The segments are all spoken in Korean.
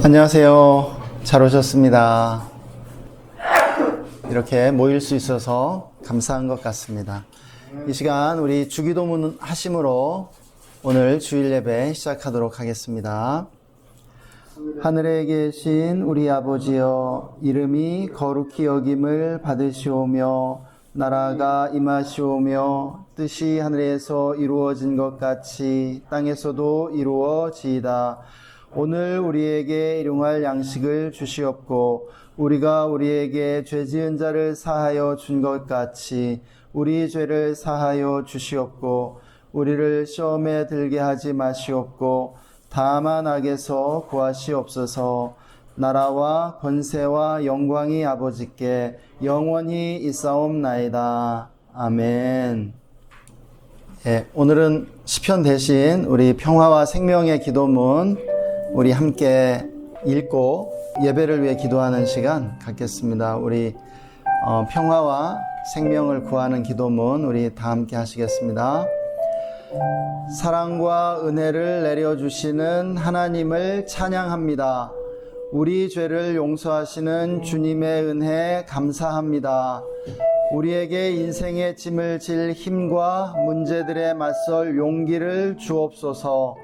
안녕하세요. 잘 오셨습니다. 이렇게 모일 수 있어서 감사한 것 같습니다. 이 시간 우리 주기도문 하심으로 오늘 주일 예배 시작하도록 하겠습니다. 하늘에 계신 우리 아버지여, 이름이 거룩히 여김을 받으시오며 나라가 임하시오며 뜻이 하늘에서 이루어진 것 같이 땅에서도 이루어지이다. 오늘 우리에게 일용할 양식을 주시옵고 우리가 우리에게 죄 지은 자를 사하여 준 것 같이 우리 죄를 사하여 주시옵고 우리를 시험에 들게 하지 마시옵고 다만 악에서 구하시옵소서. 나라와 권세와 영광이 아버지께 영원히 있사옵나이다. 아멘. 오늘은 시편 대신 우리 평화와 생명의 기도문 우리 함께 읽고 예배를 위해 기도하는 시간 갖겠습니다. 우리 평화와 생명을 구하는 기도문 우리 다 함께 하시겠습니다. 사랑과 은혜를 내려주시는 하나님을 찬양합니다. 우리 죄를 용서하시는 주님의 은혜 감사합니다. 우리에게 인생의 짐을 질 힘과 문제들에 맞설 용기를 주옵소서.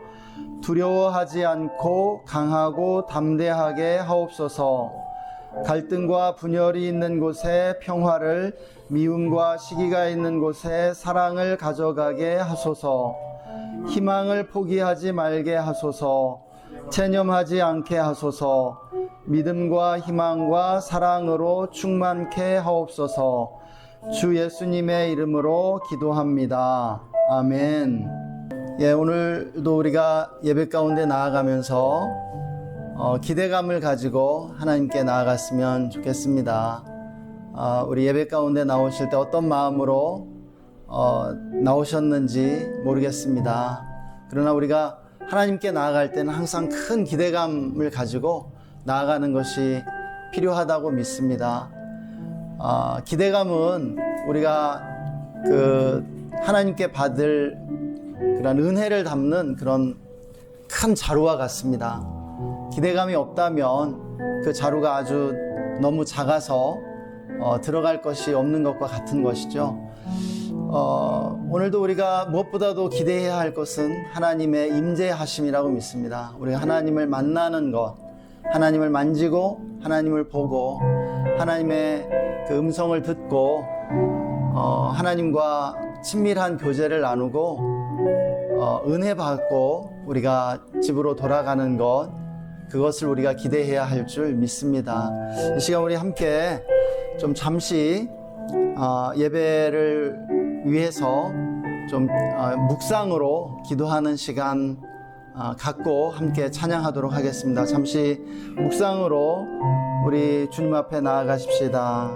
두려워하지 않고 강하고 담대하게 하옵소서. 갈등과 분열이 있는 곳에 평화를, 미움과 시기가 있는 곳에 사랑을 가져가게 하소서. 희망을 포기하지 말게 하소서. 체념하지 않게 하소서. 믿음과 희망과 사랑으로 충만케 하옵소서. 주 예수님의 이름으로 기도합니다. 아멘. 오늘도 우리가 예배 가운데 나아가면서 기대감을 가지고 하나님께 나아갔으면 좋겠습니다. 우리 예배 가운데 나오실 때 어떤 마음으로 나오셨는지 모르겠습니다. 그러나 우리가 하나님께 나아갈 때는 항상 큰 기대감을 가지고 나아가는 것이 필요하다고 믿습니다. 기대감은 우리가 하나님께 받을 그런 은혜를 담는 그런 큰 자루와 같습니다. 기대감이 없다면 그 자루가 아주 너무 작아서 들어갈 것이 없는 것과 같은 것이죠. 오늘도 우리가 무엇보다도 기대해야 할 것은 하나님의 임재하심이라고 믿습니다. 우리가 하나님을 만나는 것, 하나님을 만지고 하나님을 보고 하나님의 그 음성을 듣고 하나님과 친밀한 교제를 나누고 은혜 받고 우리가 집으로 돌아가는 것, 그것을 우리가 기대해야 할 줄 믿습니다. 이 시간 우리 함께 좀 잠시 예배를 위해서 좀 묵상으로 기도하는 시간 갖고 함께 찬양하도록 하겠습니다. 잠시 묵상으로 우리 주님 앞에 나아가십시다.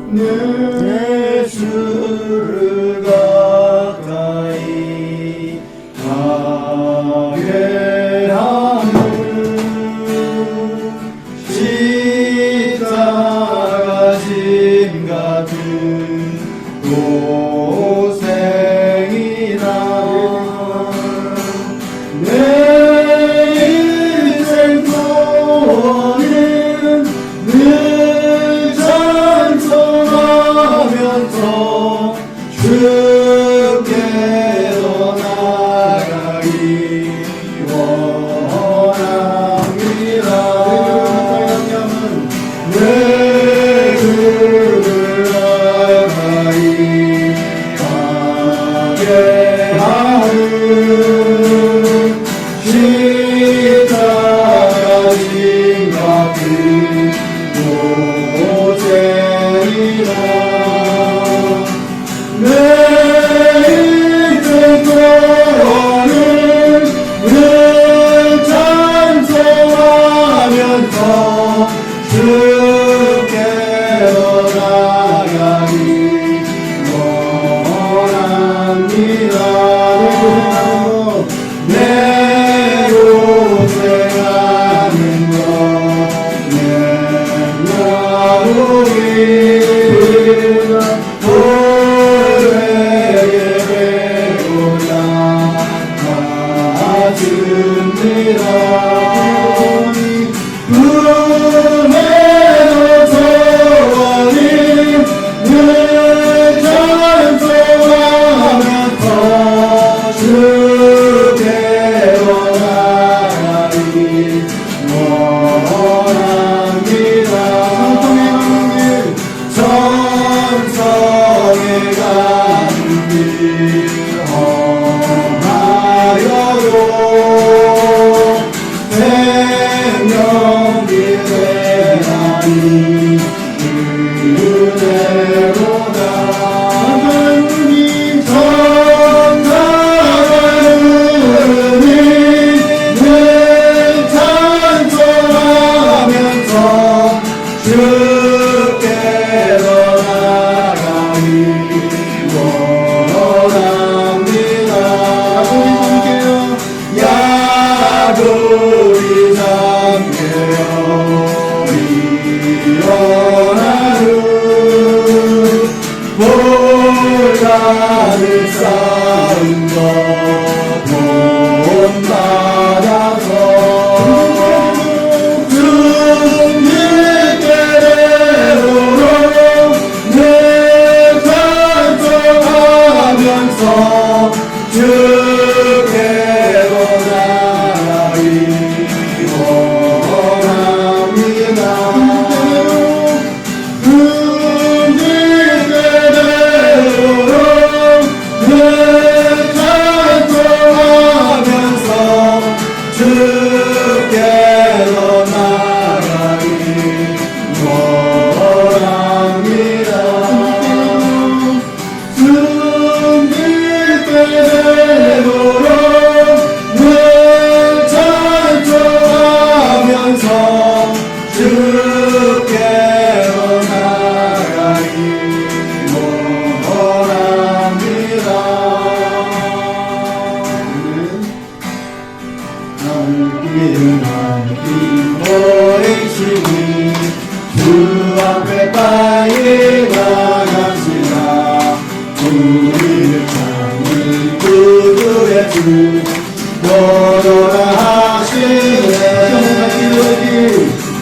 내 주를 가까이 가게 하는 십자가 짐 같은 고생이나 내 인생 동안은 늘 찬송하면서 주 은혜로 소원이 늘 찬송하면서 주께로 나가리 원합니다. 천성에 가는 길 험하여도 생명길에라니 은혜로다. 천사의 늘 찬송하면서 주께로 나가기 원합니다. 야구리 삼계요 일어나는 볼가를 쌓은 것 본받아서 늘 찬송하면서 주께로 나가기 원합니다. 늘 찬송하면서 주께로 나가기 원합니다. 숨길 때대로 늘 찬송하면서 주께로 나가기 원합니다. 나를 기름한 기뻐이시니 주 앞에 빨리 나갑시다. 우리를 찾는 구주의 주 너로라 하시네.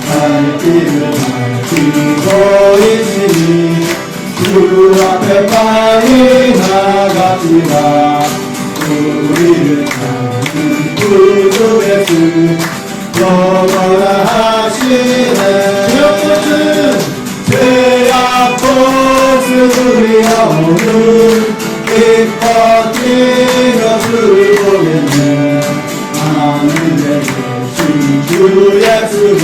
갈 길을 밝히고 있으니 주 앞에 빨리 나갑시다. 우리를 찾는 구주의 주 너로라 하시네. 죄악 벗으리야 오늘 기뻐 뛰며 주를 보겠네. 하늘에 계신 주 예수를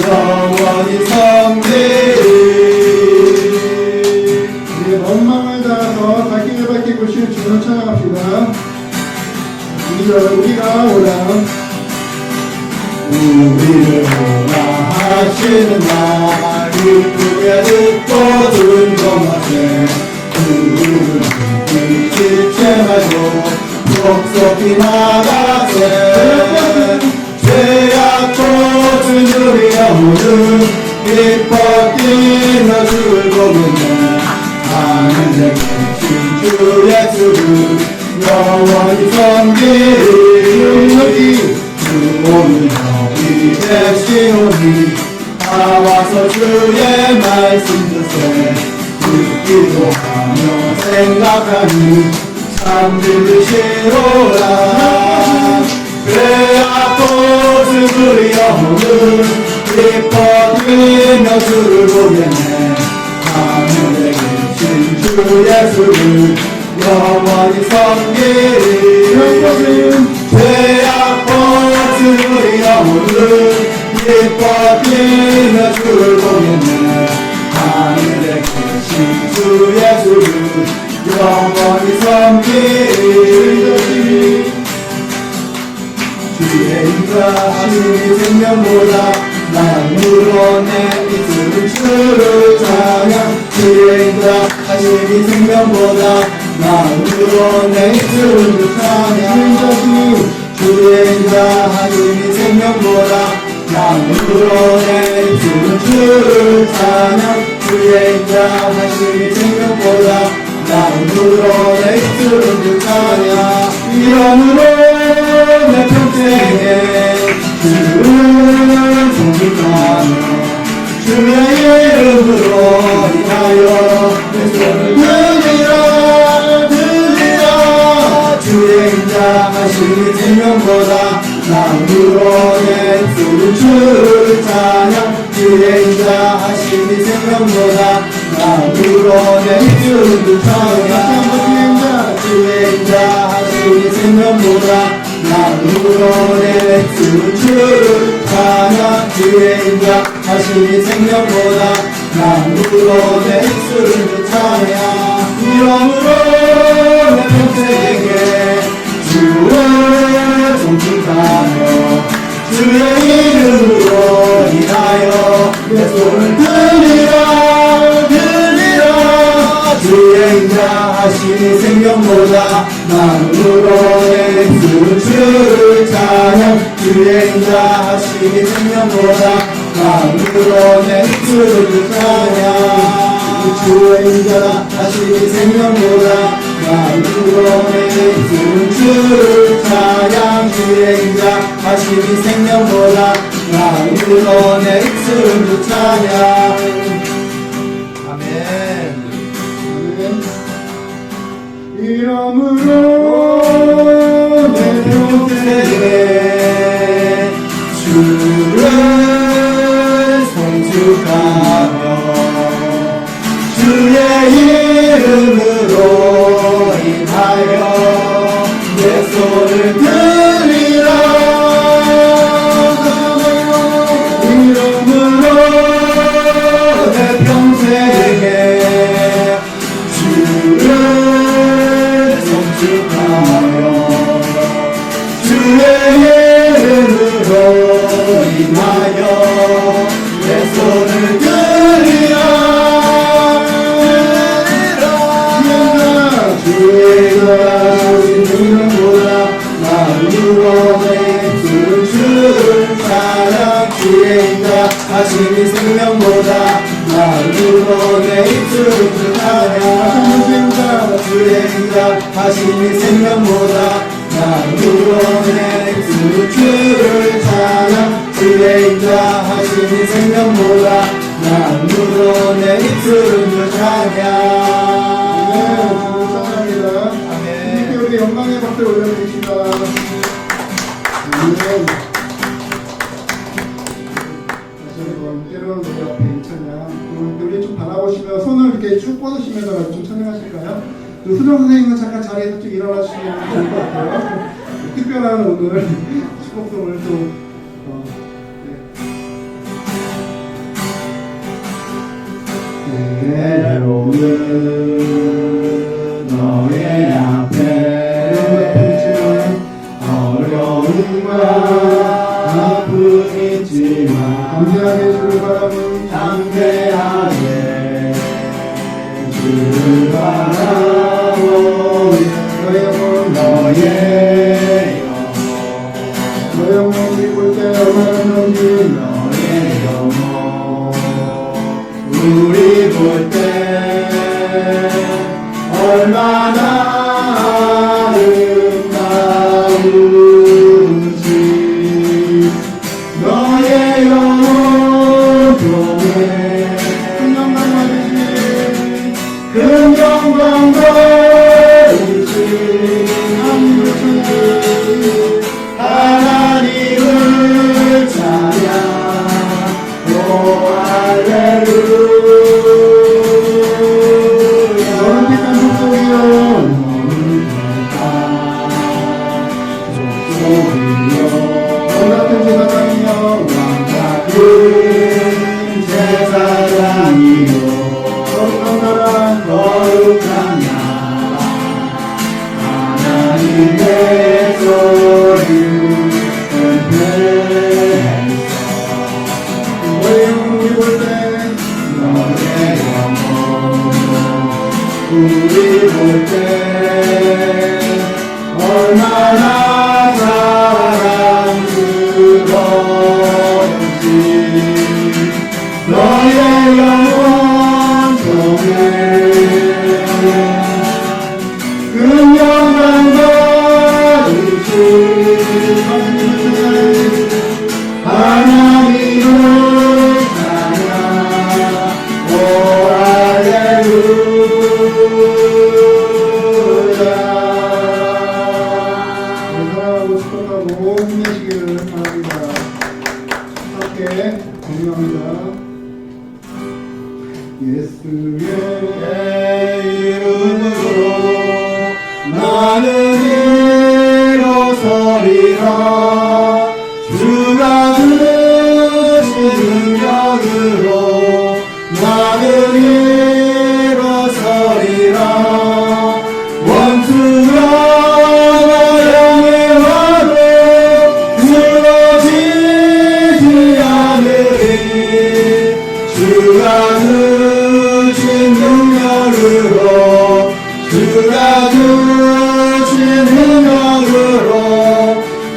영원히 섬기리. 우리의 원망을 다해서 갈 길을 밝히고 실 주를 찬양합시다. 2절 우리가 오라 우리를 오라 하시는 날 기쁘게 듣고 즐거워하세. 우리를 잊지 말고 속속히 나가세. 죄악 벗은 우리가 오늘 기뻐 뛰며 주를 보겠네. 하늘에 계신 주 예수를 영원히 섬기리. 주 오늘 여기 계시오니 나와서 주의 말씀 듣세. 듣기도 하며 생각하니 참 들으시로라. 죄악 벗은 우리 영혼을 기뻐 뛰며 주를 보겠네. 하늘에 계신 주 예수를 영원히 섬기리. 죄악 벗은 우리 영혼을 기뻐 뛰며 주를 보겠네. 하늘에 계신 주 예수를 영원히 섬기리. 주의 인자하심이 생명보다 나무로 내 이슬은 주를 찬양. 주의 인자하심이 생명보다 나무로 내 이슬은 찬양. 주의 인자하심이 생명보다 나무로 내 이슬은 주를 찬양. 주의 인자하심이 생명보다 나무로 내 이슬은 찬양. 이름으로 내 평생에 주를 존중하며 주의 이름으로 인하여 내 손을 들리라 주의 인자하심이 생명보다 나음으로 내 입술은 주를 찬양 주의 인자하심이 생명보다 나음으로 내 입술은 찬양 주의 인자하심이 생명보다 나음으로 내 입술은 주를 찬양 주의 인자하심이 생명보다 나음으로 내 입술은 찬양 이러므로 내 평생에 주를 존중하며 주의 이름으로 인하여 내 손을 들리라 주의 인자하심이 생명보다 나음으로 내 입술은 주를 찬양 주의 인자하심이 생명보다 나음으로 내 입술은 찬양 주의 인자하심이 생명보다 나음으로 내 입술은 주를 찬양 주의 인자하심이 생명보다 나음으로 내 입술은 찬양 아멘 이러므로 내 평생에 주를 송축하며 주의 이름으로 인하여 내 손을 들리라 이름으로 내 평생에 주를 송축하며 주의 이름으로 인하여 내 손을 들리라 주의 인자하신 생명보다 나음으로 내 입술은 주를 찬양 주의 인자하심이 생명보다 나음으로 내 입술은 찬양 주의 인자하심이 생명보다 나음으로 내 입술은 주를 찬양 주의 인자하심이 생명보다 나음으로 내 입술은 찬양 감사합니다. 이렇게 우리 영광의 박수 올려드립니다. 다시 한번 새로운 노래 앞에 이 찬양 우리 좀 바라보시며 손을 이렇게 쭉 뻗으시면서 좀 찬양하실까요? 또 수정 선생님은 잠깐 자리에서 좀 일어나 주시면 좋을 것 같아요. 특별한 오늘 축복송을 또 때로는 너의 앞에 어려움과 아픔이 있지만 담대하게 주를 바라보는 담대하게 주를 바라보는 너의 영혼 우리 볼때 얼마나 좋은지 너의 영혼 우리 볼 때 얼마나 아름다운지 너의 영혼 통해 큰 영광 받으시 하나님을 찬양 오 할렐루야 너는 택한 족속이여 너 같은 제사장이여 왕같은 제사장이요 거룩한 나라 거룩한 나라 하나님의 소유를 회했어 너의 영혼 우리 볼때 너의 영혼 우리 볼 때 얼마나 사랑스러운지 너의 영혼 통해 큰 영광 받으시 함께 공유합니다. 예수의 이름으로 나는 일어서리라. 주가 주신 능력으로 나는 일어서리라. 원수가 나를 와도 쓰러지지 않으리. 주가 주신 능력으로 주가 주신 능력으로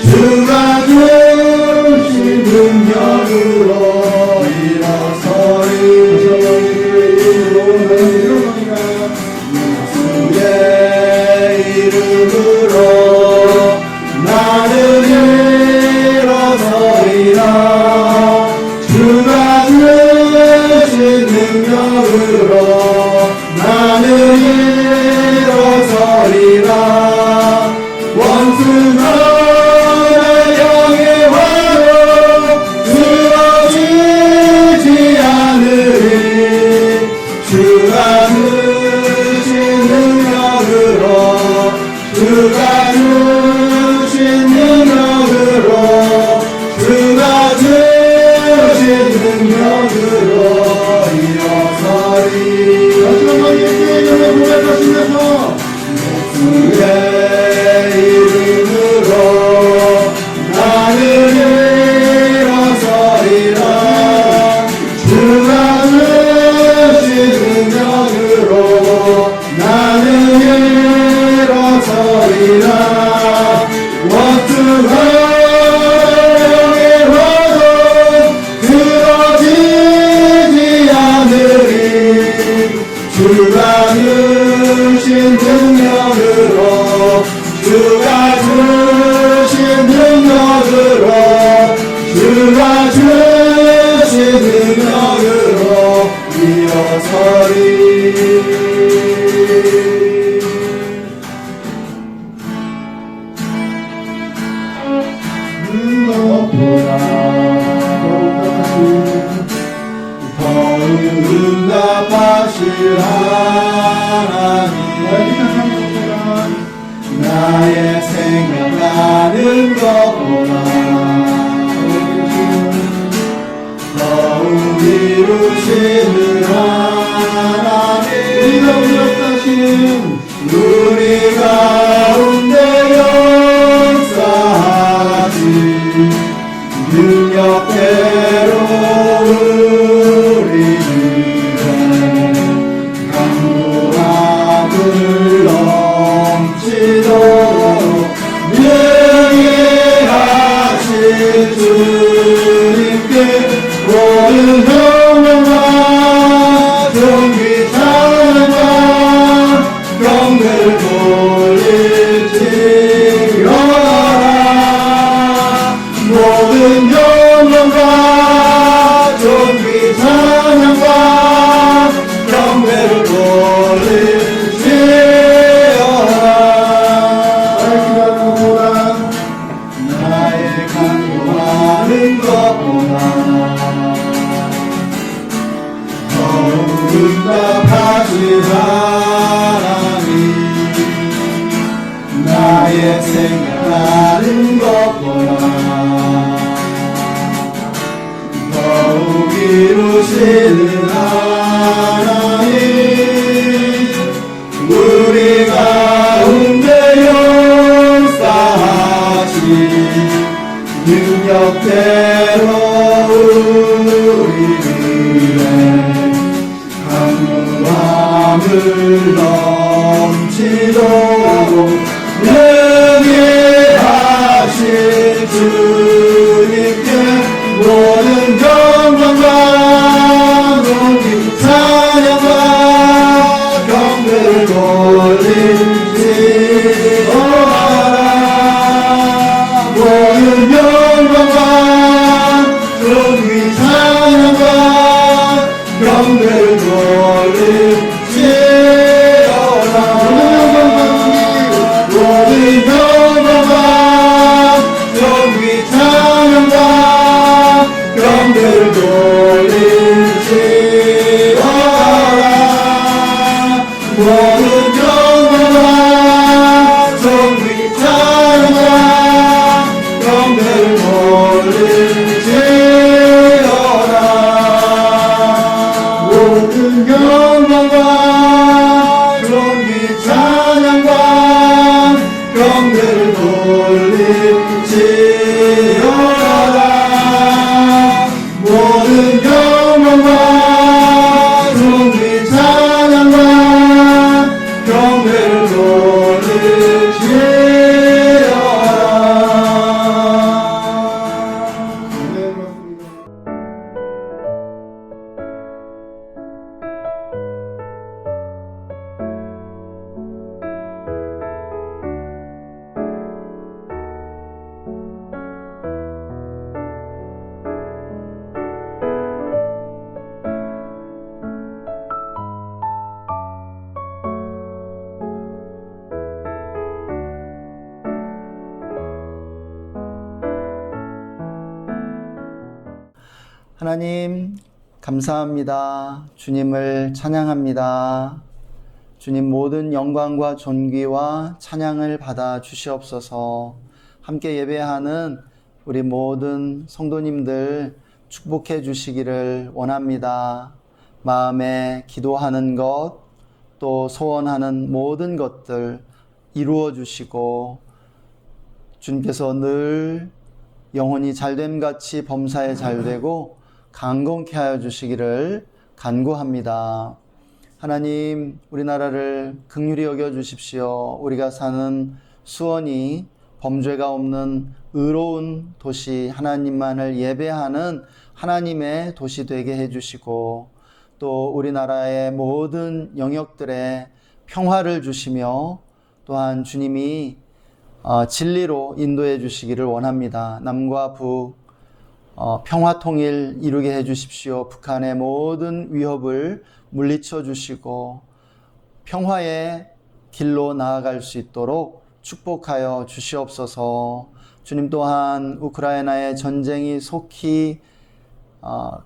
주가 주신 능력으로 일어서리. 예수의 이름으로 나는 일어서리라. 주가 주신 능력으로 나는 일어서리라. 원수가 향해 와도 쓰러지지 않으리. 주가 주신 능력으로 주가 주신 능력으로 주가 주신 능력으로 일어서리. 마지막으로 예수의 이름을 고백하시면서 예수의 이름으로 나는 일어서리라. 주가 주신 능력으로 나는 일어서리라. 원수가 향해 와도 쓰러지지 않으리. 주가 주신 능력으로 주가 주신 능력으로 주가 주신 능력으로 일어서리. 무엇보다 더욱 응답하실 하나님. 나의 생각나는 것보다 더욱 이루시는 하나님. 우리 가운데 역사하신 능력대로 우리를 강구함을 넘치도록 예하신 주님께 모든 영광과 존귀 찬양과 경배를 돌릴지어다. 모든 영광과 존귀 찬양과 경배를 돌릴지어다. 나의 간구하는 것보다 더욱 응답하신 하나님. 나의 생각나는 것보다 더욱 이루시는 하나님. 우리 가운데 역사하신 능력대로 우리를 강구함을 넘치도록 능히하신 주님께 모든 영광과 높이 찬양과 경배를 돌릴지어다. 모든 영광과 높이 찬양과 경배를 돌릴지어다. 모든 영광과 존귀 찬양과 경배를 돌릴지어다. 모든 영광과 존귀 찬양과 경배를 돌릴지어다. 네, 그렇습니다. 하나님, 감사합니다. 주님을 찬양합니다. 주님 모든 영광과 존귀와 찬양을 받아 주시옵소서. 함께 예배하는 우리 모든 성도님들 축복해 주시기를 원합니다. 마음에 기도하는 것, 또 소원하는 모든 것들 이루어 주시고, 주님께서 늘 영혼이 잘됨같이 범사에 잘되고 강건케 하여 주시기를 간구합니다. 하나님, 우리나라를 긍휼히 여겨 주십시오. 우리가 사는 수원이 범죄가 없는 의로운 도시, 하나님만을 예배하는 하나님의 도시 되게 해주시고, 또 우리나라의 모든 영역들에 평화를 주시며, 또한 주님이 진리로 인도해 주시기를 원합니다. 남과 북 평화 통일 이루게 해 주십시오. 북한의 모든 위협을 물리쳐 주시고 평화의 길로 나아갈 수 있도록 축복하여 주시옵소서. 주님, 또한 우크라이나의 전쟁이 속히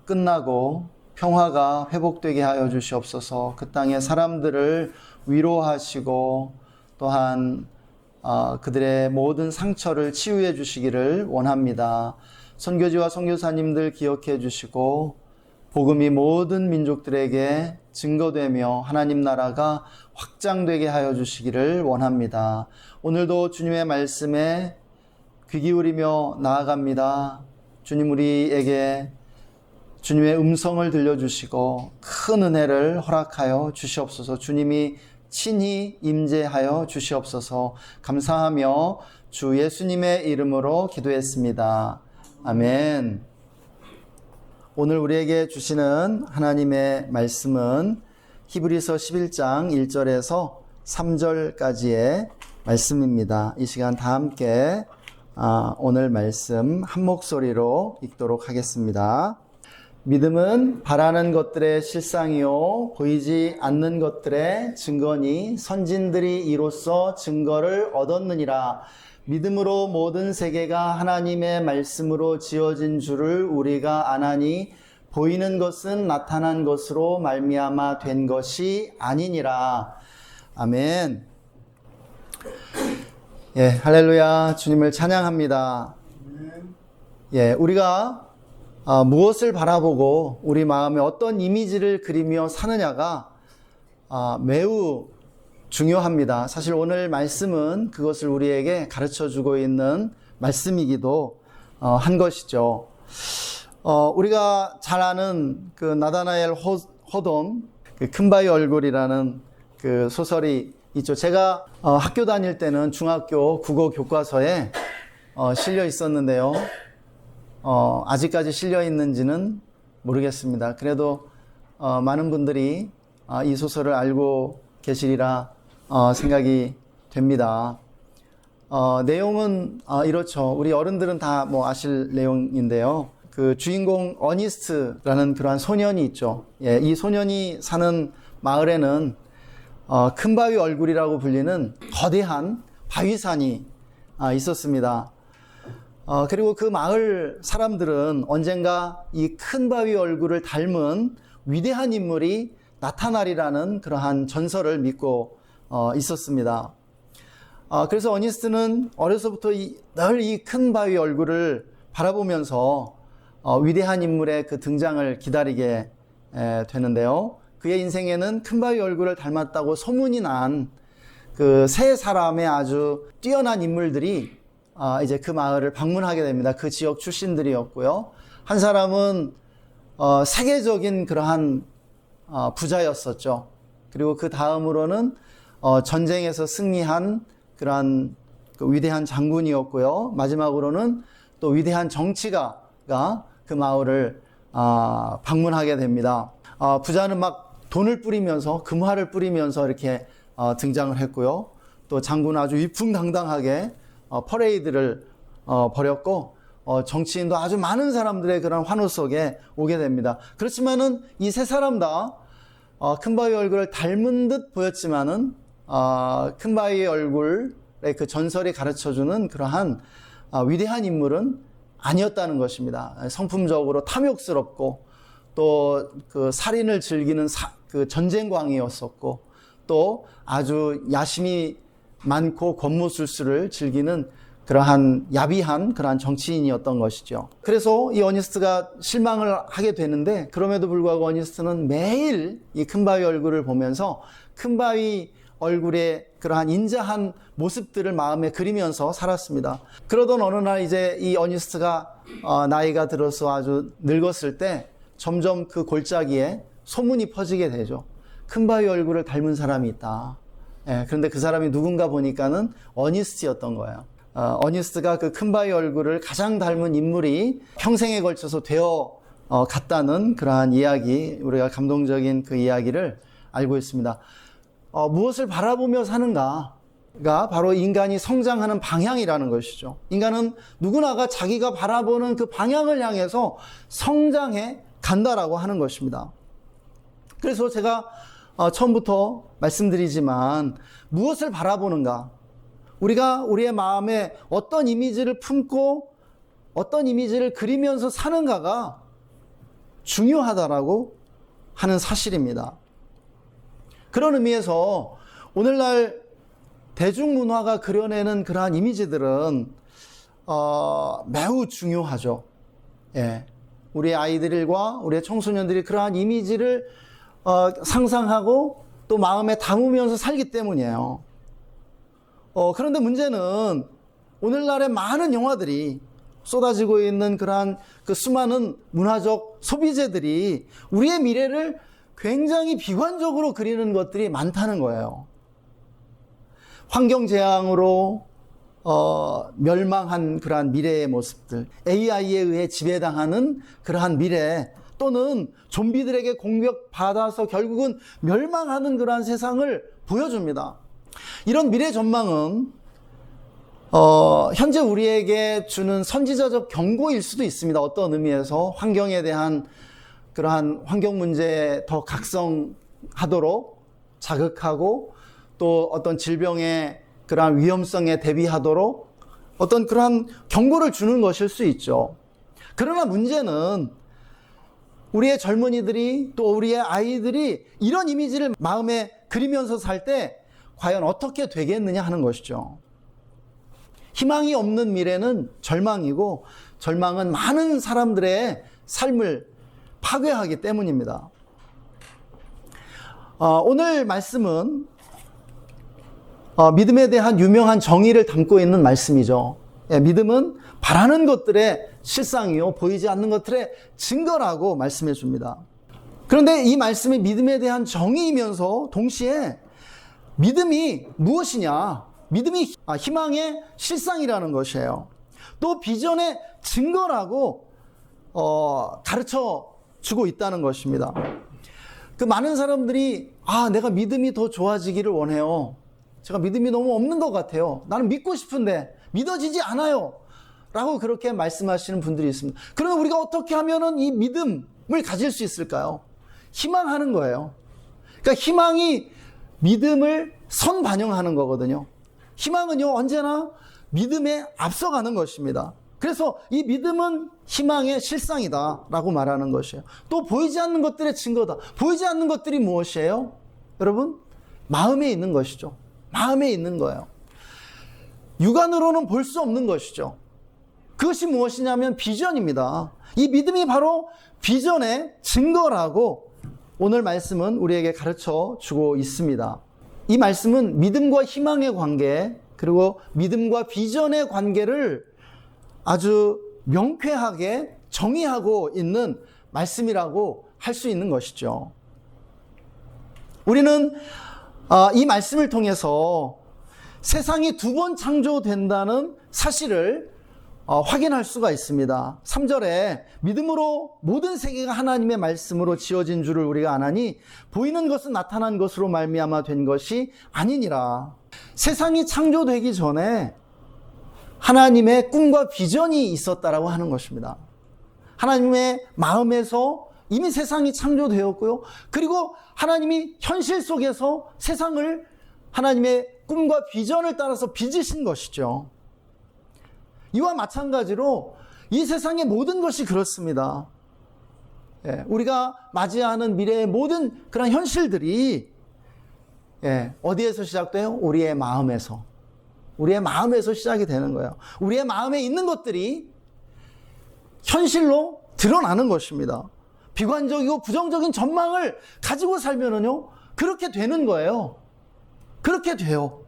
끝나고 평화가 회복되게 하여 주시옵소서. 그 땅의 사람들을 위로하시고 또한 그들의 모든 상처를 치유해 주시기를 원합니다. 선교지와 선교사님들 기억해 주시고 복음이 모든 민족들에게 증거되며 하나님 나라가 확장되게 하여 주시기를 원합니다. 오늘도 주님의 말씀에 귀 기울이며 나아갑니다. 주님, 우리에게 주님의 음성을 들려주시고 큰 은혜를 허락하여 주시옵소서. 주님이 친히 임재하여 주시옵소서. 감사하며 주 예수님의 이름으로 기도했습니다. 아멘. 오늘 우리에게 주시는 하나님의 말씀은 히브리서 11장 1절에서 3절까지의 말씀입니다. 이 시간 다 함께 오늘 말씀 한 목소리로 읽도록 하겠습니다. 믿음은 바라는 것들의 실상이요 보이지 않는 것들의 증거니 선진들이 이로써 증거를 얻었느니라. 믿음으로 모든 세계가 하나님의 말씀으로 지어진 줄을 우리가 아나니 보이는 것은 나타난 것으로 말미암아 된 것이 아니니라. 아멘. 예, 할렐루야. 주님을 찬양합니다. 예, 우리가 무엇을 바라보고 우리 마음에 어떤 이미지를 그리며 사느냐가 매우 중요합니다. 사실 오늘 말씀은 그것을 우리에게 가르쳐 주고 있는 말씀이기도 한 것이죠. 우리가 잘 아는 그 나다나엘 호돈, 그 큰바위 얼굴이라는 그 소설이 있죠. 제가 학교 다닐 때는 중학교 국어 교과서에 실려 있었는데요. 아직까지 실려 있는지는 모르겠습니다. 그래도 많은 분들이 이 소설을 알고 계시리라 생각이 됩니다. 내용은 이렇죠. 우리 어른들은 다 아실 내용인데요. 그 주인공 어니스트라는 그러한 소년이 있죠. 예, 이 소년이 사는 마을에는 큰 바위 얼굴이라고 불리는 거대한 바위산이 있었습니다. 그리고 그 마을 사람들은 언젠가 이 큰 바위 얼굴을 닮은 위대한 인물이 나타나리라는 그러한 전설을 믿고 있었습니다. 그래서 어니스트는 어려서부터 늘 이 큰 바위 얼굴을 바라보면서 위대한 인물의 그 등장을 기다리게 되는데요. 그의 인생에는 큰바위 얼굴을 닮았다고 소문이 난 그 세 사람의 아주 뛰어난 인물들이 이제 그 마을을 방문하게 됩니다. 그 지역 출신들이었고요. 한 사람은 세계적인 그러한 부자였었죠. 그리고 그 다음으로는 전쟁에서 승리한 그러한 그 위대한 장군이었고요. 마지막으로는 또 위대한 정치가가 그 마을을 방문하게 됩니다. 부자는 막 돈을 뿌리면서 금화를 뿌리면서 이렇게 등장을 했고요. 또 장군은 아주 위풍당당하게 퍼레이드를 벌였고 정치인도 아주 많은 사람들의 그런 환호 속에 오게 됩니다. 그렇지만은 이 세 사람 다 큰바위 얼굴을 닮은 듯 보였지만은 큰바위 얼굴의 그 전설이 가르쳐주는 그러한 위대한 인물은 아니었다는 것입니다. 성품적으로 탐욕스럽고 또 그 살인을 즐기는 그 전쟁광이었었고 또 아주 야심이 많고 권모술수를 즐기는 그러한 야비한 그러한 정치인이었던 것이죠. 그래서 이 어니스트가 실망을 하게 되는데 그럼에도 불구하고 어니스트는 매일 이 큰바위 얼굴을 보면서 큰바위 얼굴의 그러한 인자한 모습들을 마음에 그리면서 살았습니다. 그러던 어느 날 이제 이 어니스트가 나이가 들어서 아주 늙었을 때 점점 그 골짜기에 소문이 퍼지게 되죠. 큰바위 얼굴을 닮은 사람이 있다. 그런데 그 사람이 누군가 보니까는 어니스트였던 거예요. 어니스트가 그 큰바위 얼굴을 가장 닮은 인물이 평생에 걸쳐서 되어 갔다는 그러한 이야기, 우리가 감동적인 그 이야기를 알고 있습니다. 무엇을 바라보며 사는가가 바로 인간이 성장하는 방향이라는 것이죠. 인간은 누구나가 자기가 바라보는 그 방향을 향해서 성장해 간다라고 하는 것입니다. 그래서 제가 처음부터 말씀드리지만 무엇을 바라보는가, 우리가 우리의 마음에 어떤 이미지를 품고 어떤 이미지를 그리면서 사는가가 중요하다라고 하는 사실입니다. 그런 의미에서 오늘날 대중문화가 그려내는 그러한 이미지들은 매우 중요하죠. 우리 아이들과 우리 청소년들이 그러한 이미지를 상상하고 또 마음에 담으면서 살기 때문이에요. 그런데 문제는 오늘날의 많은 영화들이 쏟아지고 있는 그러한 그 수많은 문화적 소비재들이 우리의 미래를 굉장히 비관적으로 그리는 것들이 많다는 거예요. 환경재앙으로 멸망한 그러한 미래의 모습들, AI에 의해 지배당하는 그러한 미래, 또는 좀비들에게 공격받아서 결국은 멸망하는 그러한 세상을 보여줍니다. 이런 미래 전망은 현재 우리에게 주는 선지자적 경고일 수도 있습니다. 어떤 의미에서 환경에 대한 그러한 환경 문제에 더 각성하도록 자극하고 또 어떤 질병의 그러한 위험성에 대비하도록 어떤 그러한 경고를 주는 것일 수 있죠. 그러나 문제는 우리의 젊은이들이 또 우리의 아이들이 이런 이미지를 마음에 그리면서 살 때 과연 어떻게 되겠느냐 하는 것이죠. 희망이 없는 미래는 절망이고 절망은 많은 사람들의 삶을 파괴하기 때문입니다. 오늘 말씀은 믿음에 대한 유명한 정의를 담고 있는 말씀이죠. 믿음은 바라는 것들의 실상이요 보이지 않는 것들의 증거라고 말씀해 줍니다. 그런데 이 말씀이 믿음에 대한 정의이면서 동시에 믿음이 무엇이냐, 믿음이 희망의 실상이라는 것이에요. 또 비전의 증거라고 가르쳐 주고 있다는 것입니다. 그 많은 사람들이 내가 믿음이 더 좋아지기를 원해요. 제가 믿음이 너무 없는 것 같아요. 나는 믿고 싶은데 믿어지지 않아요. 라고 그렇게 말씀하시는 분들이 있습니다. 그러면 우리가 어떻게 하면은 이 믿음을 가질 수 있을까요? 희망하는 거예요. 그러니까 희망이 믿음을 선반영하는 거거든요. 희망은요, 언제나 믿음에 앞서가는 것입니다. 그래서 이 믿음은 희망의 실상이다 라고 말하는 것이에요. 또 보이지 않는 것들의 증거다. 보이지 않는 것들이 무엇이에요? 여러분, 마음에 있는 것이죠. 마음에 있는 거예요. 육안으로는 볼 수 없는 것이죠. 그것이 무엇이냐면 비전입니다. 이 믿음이 바로 비전의 증거라고 오늘 말씀은 우리에게 가르쳐 주고 있습니다. 이 말씀은 믿음과 희망의 관계, 그리고 믿음과 비전의 관계를 아주 명쾌하게 정의하고 있는 말씀이라고 할 수 있는 것이죠. 우리는 이 말씀을 통해서 세상이 두 번 창조된다는 사실을 확인할 수가 있습니다. 3절에 믿음으로 모든 세계가 하나님의 말씀으로 지어진 줄을 우리가 아나니 보이는 것은 나타난 것으로 말미암아 된 것이 아니니라. 세상이 창조되기 전에 하나님의 꿈과 비전이 있었다라고 하는 것입니다. 하나님의 마음에서 이미 세상이 창조되었고요. 그리고 하나님이 현실 속에서 세상을 하나님의 꿈과 비전을 따라서 빚으신 것이죠. 이와 마찬가지로 이 세상의 모든 것이 그렇습니다. 우리가 맞이하는 미래의 모든 그런 현실들이 어디에서 시작돼요? 우리의 마음에서. 우리의 마음에서 시작이 되는 거예요. 우리의 마음에 있는 것들이 현실로 드러나는 것입니다. 비관적이고 부정적인 전망을 가지고 살면은요, 그렇게 되는 거예요. 그렇게 돼요.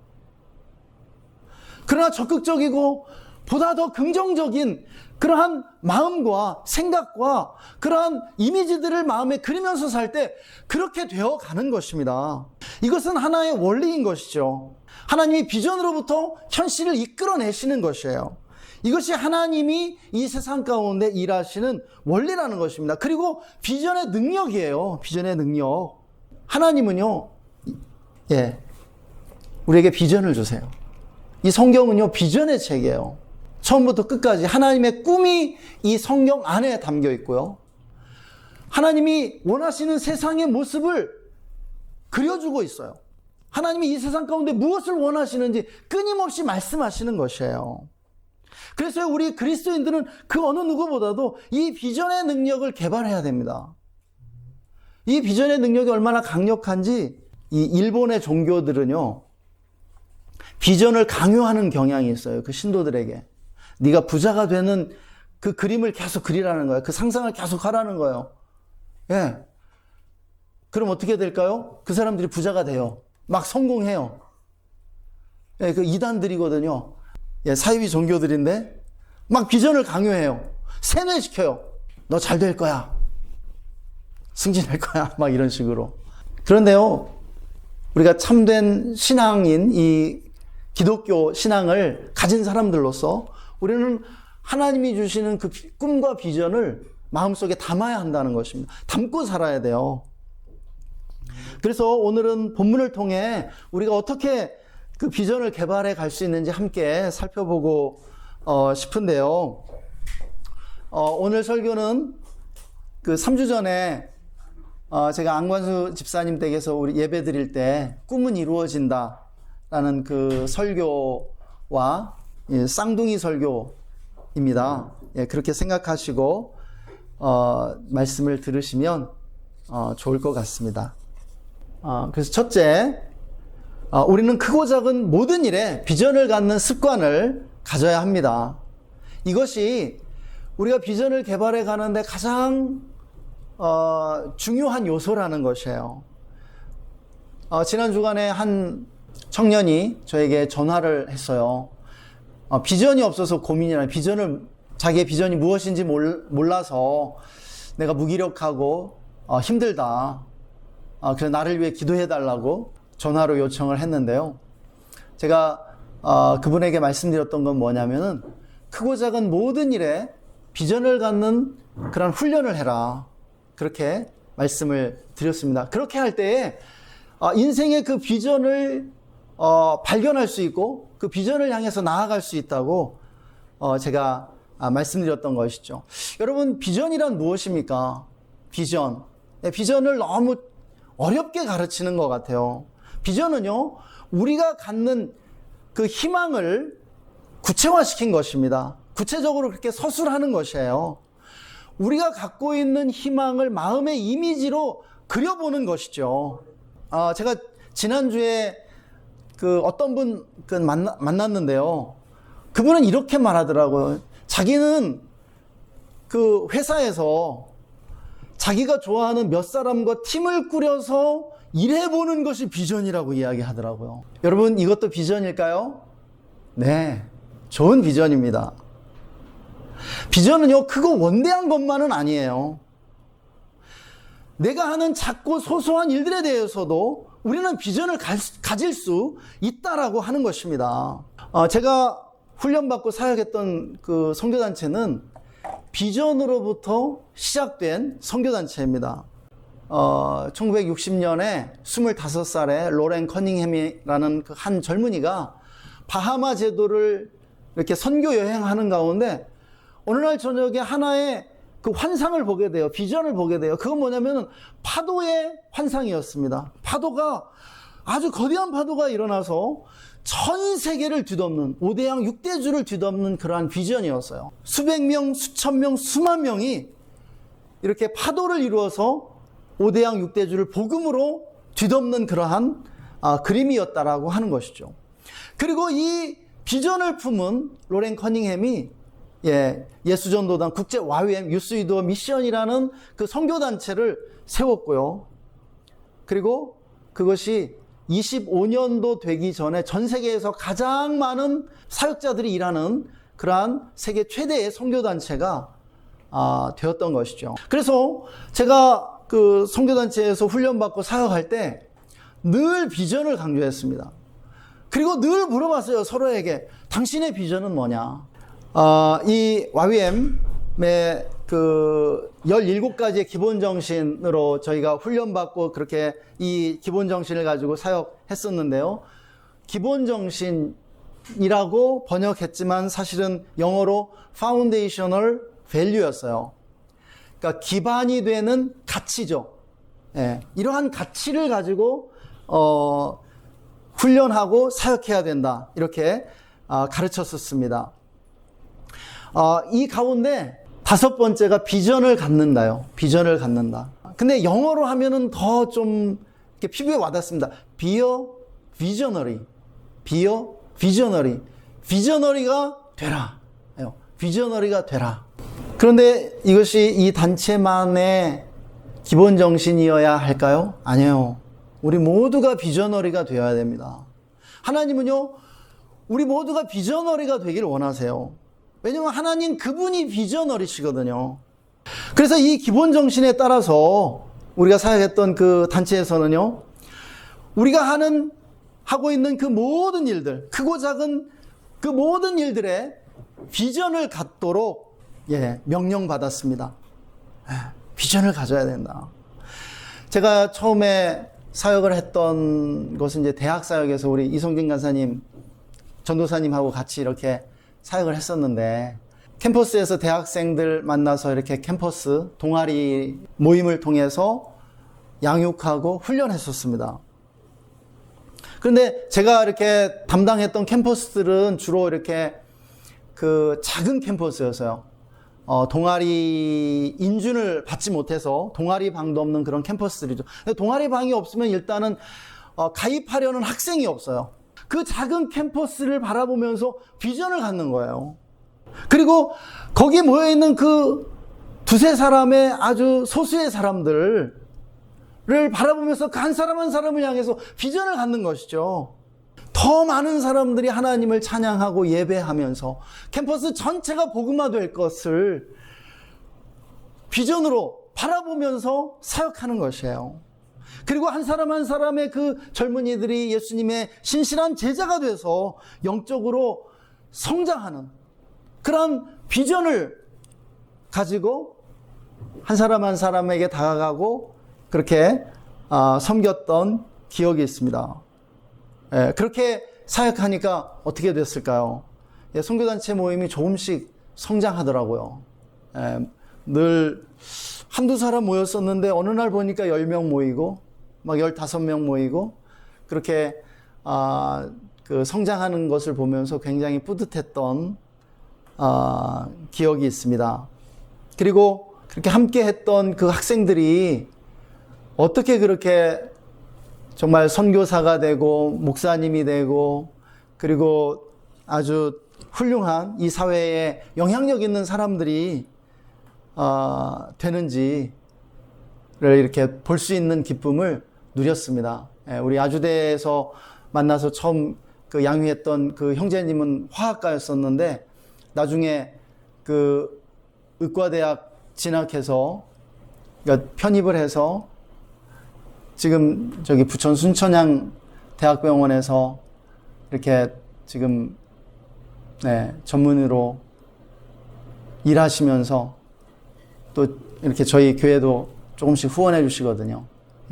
그러나 적극적이고 보다 더 긍정적인 그러한 마음과 생각과 그러한 이미지들을 마음에 그리면서 살 때 그렇게 되어 가는 것입니다. 이것은 하나의 원리인 것이죠. 하나님이 비전으로부터 현실을 이끌어내시는 것이에요. 이것이 하나님이 이 세상 가운데 일하시는 원리라는 것입니다. 그리고 비전의 능력이에요. 비전의 능력. 하나님은요, 우리에게 비전을 주세요. 이 성경은요, 비전의 책이에요. 처음부터 끝까지 하나님의 꿈이 이 성경 안에 담겨 있고요. 하나님이 원하시는 세상의 모습을 그려주고 있어요. 하나님이 이 세상 가운데 무엇을 원하시는지 끊임없이 말씀하시는 것이에요. 그래서 우리 그리스도인들은 그 어느 누구보다도 이 비전의 능력을 개발해야 됩니다. 이 비전의 능력이 얼마나 강력한지 이 일본의 종교들은요, 비전을 강요하는 경향이 있어요. 그 신도들에게. 네가 부자가 되는 그 그림을 계속 그리라는 거예요. 그 상상을 계속 하라는 거예요. 그럼 어떻게 될까요? 그 사람들이 부자가 돼요. 막 성공해요. 그 이단들이거든요. 사이비 종교들인데 막 비전을 강요해요. 세뇌시켜요. 너 잘 될 거야. 승진할 거야. 막 이런 식으로. 그런데요, 우리가 참된 신앙인 이 기독교 신앙을 가진 사람들로서 우리는 하나님이 주시는 그 꿈과 비전을 마음속에 담아야 한다는 것입니다. 담고 살아야 돼요. 그래서 오늘은 본문을 통해 우리가 어떻게 그 비전을 개발해 갈 수 있는지 함께 살펴보고 싶은데요. 오늘 설교는 그 3주 전에 제가 안관수 집사님 댁에서 우리 예배 드릴 때 꿈은 이루어진다 라는 그 설교와 쌍둥이 설교입니다. 그렇게 생각하시고 말씀을 들으시면 좋을 것 같습니다. 그래서 첫째, 우리는 크고 작은 모든 일에 비전을 갖는 습관을 가져야 합니다. 이것이 우리가 비전을 개발해 가는데 가장 중요한 요소라는 것이에요. 지난 주간에 한 청년이 저에게 전화를 했어요. 비전이 없어서 고민이라, 자기의 비전이 무엇인지 몰라서 내가 무기력하고 힘들다. 그래서 나를 위해 기도해 달라고 전화로 요청을 했는데요. 제가 그분에게 말씀드렸던 건 뭐냐면은 크고 작은 모든 일에 비전을 갖는 그런 훈련을 해라. 그렇게 말씀을 드렸습니다. 그렇게 할 때에 인생의 그 비전을 발견할 수 있고 그 비전을 향해서 나아갈 수 있다고 제가 말씀드렸던 것이죠. 여러분, 비전이란 무엇입니까? 비전. 비전을 너무 어렵게 가르치는 것 같아요. 비전은요, 우리가 갖는 그 희망을 구체화시킨 것입니다. 구체적으로 그렇게 서술하는 것이에요. 우리가 갖고 있는 희망을 마음의 이미지로 그려보는 것이죠. 제가 지난주에 그 어떤 분 만났는데요. 그분은 이렇게 말하더라고요. 자기는 그 회사에서 자기가 좋아하는 몇 사람과 팀을 꾸려서 일해보는 것이 비전이라고 이야기하더라고요. 여러분, 이것도 비전일까요? 네, 좋은 비전입니다. 비전은요, 크고 원대한 것만은 아니에요. 내가 하는 작고 소소한 일들에 대해서도 우리는 비전을 가질 수 있다라고 하는 것입니다. 제가 훈련받고 사역했던 그 선교단체는 비전으로부터 시작된 선교단체입니다. 1960년에 25살의 로렌 커닝햄이라는 그 한 젊은이가 바하마 제도를 이렇게 선교 여행하는 가운데 어느 날 저녁에 하나의 그 환상을 보게 돼요. 비전을 보게 돼요. 그건 뭐냐면 파도의 환상이었습니다. 파도가 아주 거대한 파도가 일어나서 전 세계를 뒤덮는 5대양 6대주를 뒤덮는 그러한 비전이었어요. 수백 명, 수천 명, 수만 명이 이렇게 파도를 이루어서 5대양 6대주를 복음으로 뒤덮는 그러한 그림이었다라고 하는 것이죠. 그리고 이 비전을 품은 로렌 커닝햄이 예수전도단 국제 YWAM 유스위도어 미션이라는 그 선교단체를 세웠고요. 그리고 그것이 25년도 되기 전에 전 세계에서 가장 많은 사역자들이 일하는 그러한 세계 최대의 선교단체가 되었던 것이죠. 그래서 제가 그 선교단체에서 훈련받고 사역할 때 늘 비전을 강조했습니다. 그리고 늘 물어봤어요. 서로에게 당신의 비전은 뭐냐? 이 YWAM의 그 17가지의 기본 정신으로 저희가 훈련받고 그렇게 이 기본 정신을 가지고 사역했었는데요. 기본 정신이라고 번역했지만 사실은 영어로 Foundational Value였어요. 그러니까 기반이 되는 가치죠. 이러한 가치를 가지고 훈련하고 사역해야 된다. 이렇게 가르쳤었습니다. 이 가운데 5번째가 비전을 갖는다요. 비전을 갖는다. 근데 영어로 하면은 더 좀 피부에 와닿습니다. Be a visionary. Be a visionary. 비저너리가 되라. 비저너리가 되라. 그런데 이것이 이 단체만의 기본 정신이어야 할까요? 아니에요. 우리 모두가 비저너리가 되어야 됩니다. 하나님은요, 우리 모두가 비저너리가 되기를 원하세요. 왜냐하면 하나님 그분이 비저너리시거든요. 그래서 이 기본 정신에 따라서 우리가 사역했던 그 단체에서는요, 우리가 하고 있는 그 모든 일들, 크고 작은 그 모든 일들에 비전을 갖도록 명령받았습니다. 비전을 가져야 된다. 제가 처음에 사역을 했던 것은 이제 대학 사역에서 우리 이성진 간사님, 전도사님하고 같이 이렇게 사역을 했었는데, 캠퍼스에서 대학생들 만나서 이렇게 캠퍼스 동아리 모임을 통해서 양육하고 훈련했었습니다. 그런데 제가 이렇게 담당했던 캠퍼스들은 주로 이렇게 그 작은 캠퍼스였어요. 동아리 인준을 받지 못해서 동아리 방도 없는 그런 캠퍼스들이죠. 동아리 방이 없으면 일단은 가입하려는 학생이 없어요. 그 작은 캠퍼스를 바라보면서 비전을 갖는 거예요. 그리고 거기에 모여있는 그 두세 사람의 아주 소수의 사람들을 바라보면서 그 한 사람 한 사람을 향해서 비전을 갖는 것이죠. 더 많은 사람들이 하나님을 찬양하고 예배하면서 캠퍼스 전체가 복음화될 것을 비전으로 바라보면서 사역하는 것이에요. 그리고 한 사람 한 사람의 그 젊은이들이 예수님의 신실한 제자가 돼서 영적으로 성장하는 그런 비전을 가지고 한 사람 한 사람에게 다가가고 그렇게 섬겼던 기억이 있습니다. 그렇게 사역하니까 어떻게 됐을까요? 선교단체 모임이 조금씩 성장하더라고요. 늘 한두 사람 모였었는데 어느 날 보니까 10명 모이고 막 15명 모이고 그렇게 그 성장하는 것을 보면서 굉장히 뿌듯했던 기억이 있습니다. 그리고 그렇게 함께 했던 그 학생들이 어떻게 그렇게 정말 선교사가 되고 목사님이 되고 그리고 아주 훌륭한 이 사회에 영향력 있는 사람들이 되는지 이렇게 볼 수 있는 기쁨을 누렸습니다. 우리 아주대에서 만나서 처음 그 양육했던 그 형제님은 화학과였었는데 나중에 그 의과대학 진학해서 그러니까 편입을 해서 지금 저기 부천 순천향 대학병원에서 이렇게 지금 전문의로 일하시면서 또 이렇게 저희 교회도 조금씩 후원해 주시거든요.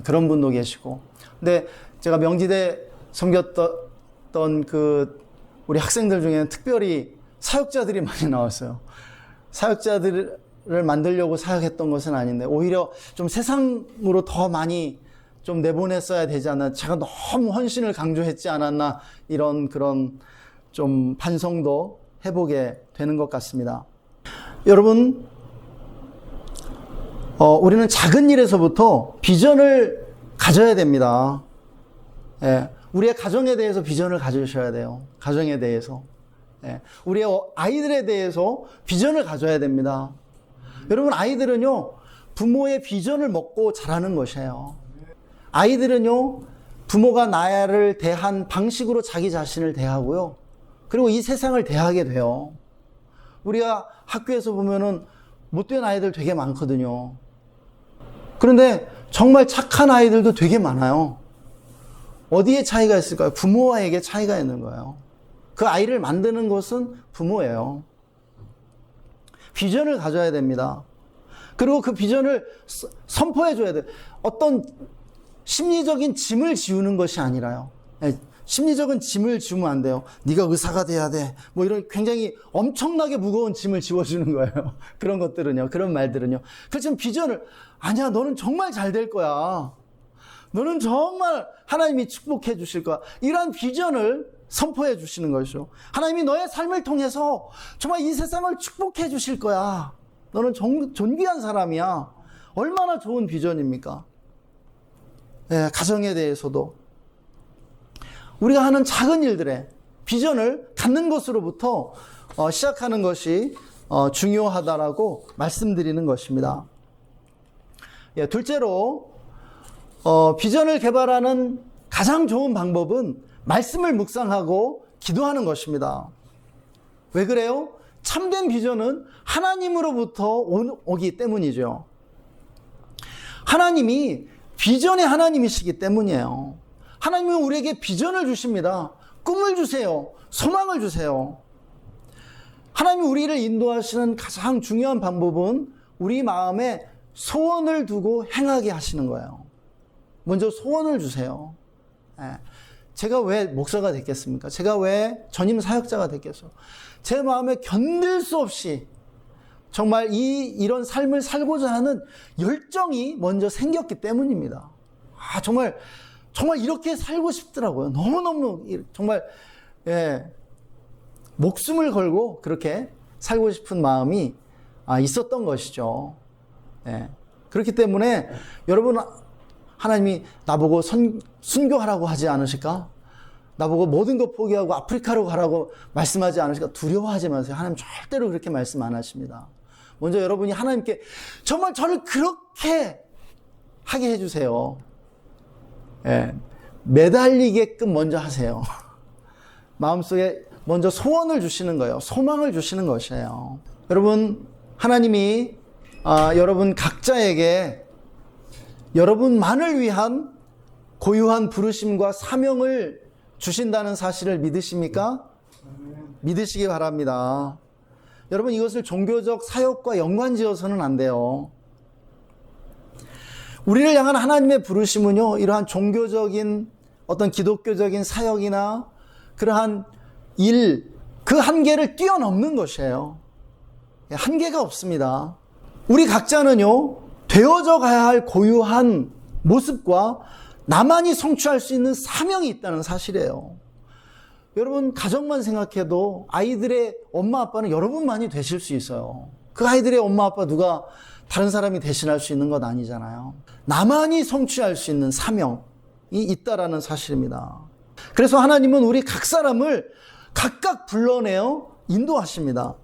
그런 분도 계시고. 근데 제가 명지대 섬겼던 그 우리 학생들 중에는 특별히 사역자들이 많이 나왔어요. 사역자들을 만들려고 사역했던 것은 아닌데 오히려 좀 세상으로 더 많이 좀 내보냈어야 되지 않나, 제가 너무 헌신을 강조했지 않았나, 이런 그런 좀 반성도 해보게 되는 것 같습니다. 여러분, 우리는 작은 일에서부터 비전을 가져야 됩니다. 우리의 가정에 대해서 비전을 가지셔야 돼요. 가정에 대해서. 우리의 아이들에 대해서 비전을 가져야 됩니다. 여러분, 아이들은요, 부모의 비전을 먹고 자라는 것이에요. 아이들은요, 부모가 나를 대한 방식으로 자기 자신을 대하고요. 그리고 이 세상을 대하게 돼요. 우리가 학교에서 보면은 못된 아이들 되게 많거든요. 그런데 정말 착한 아이들도 되게 많아요. 어디에 차이가 있을까요? 부모에게 차이가 있는 거예요. 그 아이를 만드는 것은 부모예요. 비전을 가져야 됩니다. 그리고 그 비전을 선포해 줘야 돼요. 어떤 심리적인 짐을 지우는 것이 아니라요. 심리적인 짐을 지우면 안 돼요. 네가 의사가 돼야 돼. 뭐 이런 굉장히 엄청나게 무거운 짐을 지워주는 거예요. 그런 것들은요. 그런 말들은요. 그렇지만 비전을, 아니야, 너는 정말 잘 될 거야. 너는 정말 하나님이 축복해 주실 거야. 이런 비전을 선포해 주시는 것이죠. 하나님이 너의 삶을 통해서 정말 이 세상을 축복해 주실 거야. 너는 존귀한 사람이야. 얼마나 좋은 비전입니까? 가정에 대해서도 우리가 하는 작은 일들에 비전을 갖는 것으로부터 시작하는 것이 중요하다라고 말씀드리는 것입니다. 둘째로 비전을 개발하는 가장 좋은 방법은 말씀을 묵상하고 기도하는 것입니다. 왜 그래요? 참된 비전은 하나님으로부터 오기 때문이죠. 하나님이 비전의 하나님이시기 때문이에요. 하나님은 우리에게 비전을 주십니다. 꿈을 주세요. 소망을 주세요. 하나님이 우리를 인도하시는 가장 중요한 방법은 우리 마음에 소원을 두고 행하게 하시는 거예요. 먼저 소원을 주세요. 제가 왜 목사가 됐겠습니까? 제가 왜 전임 사역자가 됐겠어요? 제 마음에 견딜 수 없이 정말 이런 삶을 살고자 하는 열정이 먼저 생겼기 때문입니다. 정말 이렇게 살고 싶더라고요. 너무너무 정말 목숨을 걸고 그렇게 살고 싶은 마음이 있었던 것이죠. 그렇기 때문에 여러분, 하나님이 나보고 순교하라고 하지 않으실까? 나보고 모든 것 포기하고 아프리카로 가라고 말씀하지 않으실까? 두려워하지 마세요. 하나님 절대로 그렇게 말씀 안 하십니다. 먼저 여러분이 하나님께 정말 저를 그렇게 하게 해주세요. 매달리게끔 먼저 하세요. 마음속에 먼저 소원을 주시는 거예요. 소망을 주시는 것이에요. 여러분, 하나님이 여러분 각자에게 여러분만을 위한 고유한 부르심과 사명을 주신다는 사실을 믿으십니까? 믿으시기 바랍니다. 여러분, 이것을 종교적 사역과 연관지어서는 안 돼요. 우리를 향한 하나님의 부르심은요, 이러한 종교적인 어떤 기독교적인 사역이나 그러한 일, 그 한계를 뛰어넘는 것이에요. 한계가 없습니다. 우리 각자는요, 되어져 가야 할 고유한 모습과 나만이 성취할 수 있는 사명이 있다는 사실이에요. 여러분, 가정만 생각해도 아이들의 엄마 아빠는 여러분만이 되실 수 있어요. 그 아이들의 엄마 아빠 누가 다른 사람이 대신할 수 있는 것 아니잖아요. 나만이 성취할 수 있는 사명이 있다라는 사실입니다. 그래서 하나님은 우리 각 사람을 각각 불러내어 인도하십니다.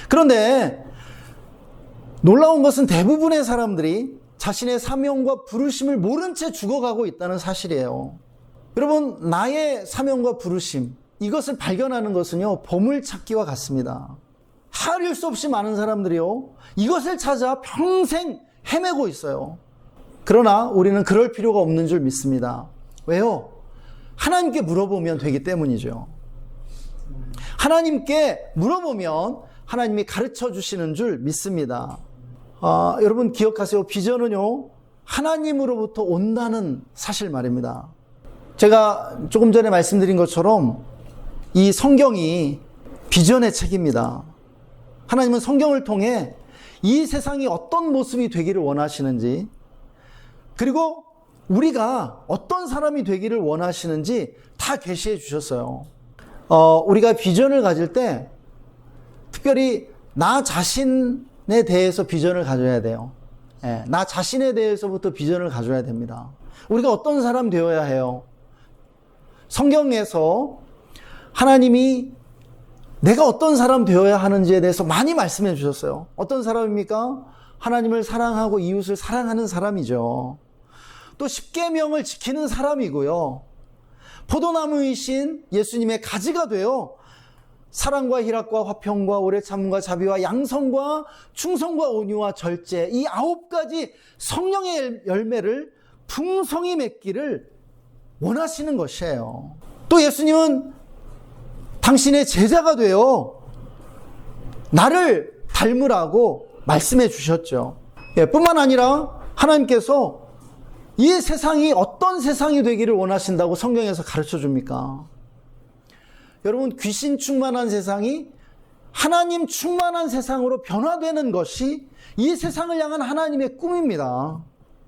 그런데 놀라운 것은 대부분의 사람들이 자신의 사명과 부르심을 모른 채 죽어가고 있다는 사실이에요. 여러분, 나의 사명과 부르심, 이것을 발견하는 것은요, 보물찾기와 같습니다. 하릴 수 없이 많은 사람들이요, 이것을 찾아 평생 헤매고 있어요. 그러나 우리는 그럴 필요가 없는 줄 믿습니다. 왜요? 하나님께 물어보면 되기 때문이죠. 하나님께 물어보면 하나님이 가르쳐 주시는 줄 믿습니다. 여러분 기억하세요. 비전은요, 하나님으로부터 온다는 사실 말입니다. 제가 조금 전에 말씀드린 것처럼 이 성경이 비전의 책입니다. 하나님은 성경을 통해 이 세상이 어떤 모습이 되기를 원하시는지, 그리고 우리가 어떤 사람이 되기를 원하시는지 다 계시해 주셨어요. 우리가 비전을 가질 때 특별히 나 자신에 대해서 비전을 가져야 돼요. 나 자신에 대해서부터 비전을 가져야 됩니다. 우리가 어떤 사람 되어야 해요? 성경에서 하나님이 내가 어떤 사람 되어야 하는지에 대해서 많이 말씀해 주셨어요. 어떤 사람입니까? 하나님을 사랑하고 이웃을 사랑하는 사람이죠. 또 십계명을 지키는 사람이고요. 포도나무이신 예수님의 가지가 되어 사랑과 희락과 화평과 오래 참음과 자비와 양성과 충성과 온유와 절제, 이 9가지 성령의 열매를 풍성히 맺기를 원하시는 것이에요. 또 예수님은 당신의 제자가 되어 나를 닮으라고 말씀해 주셨죠. 뿐만 아니라 하나님께서 이 세상이 어떤 세상이 되기를 원하신다고 성경에서 가르쳐 줍니까? 여러분, 귀신 충만한 세상이 하나님 충만한 세상으로 변화되는 것이 이 세상을 향한 하나님의 꿈입니다.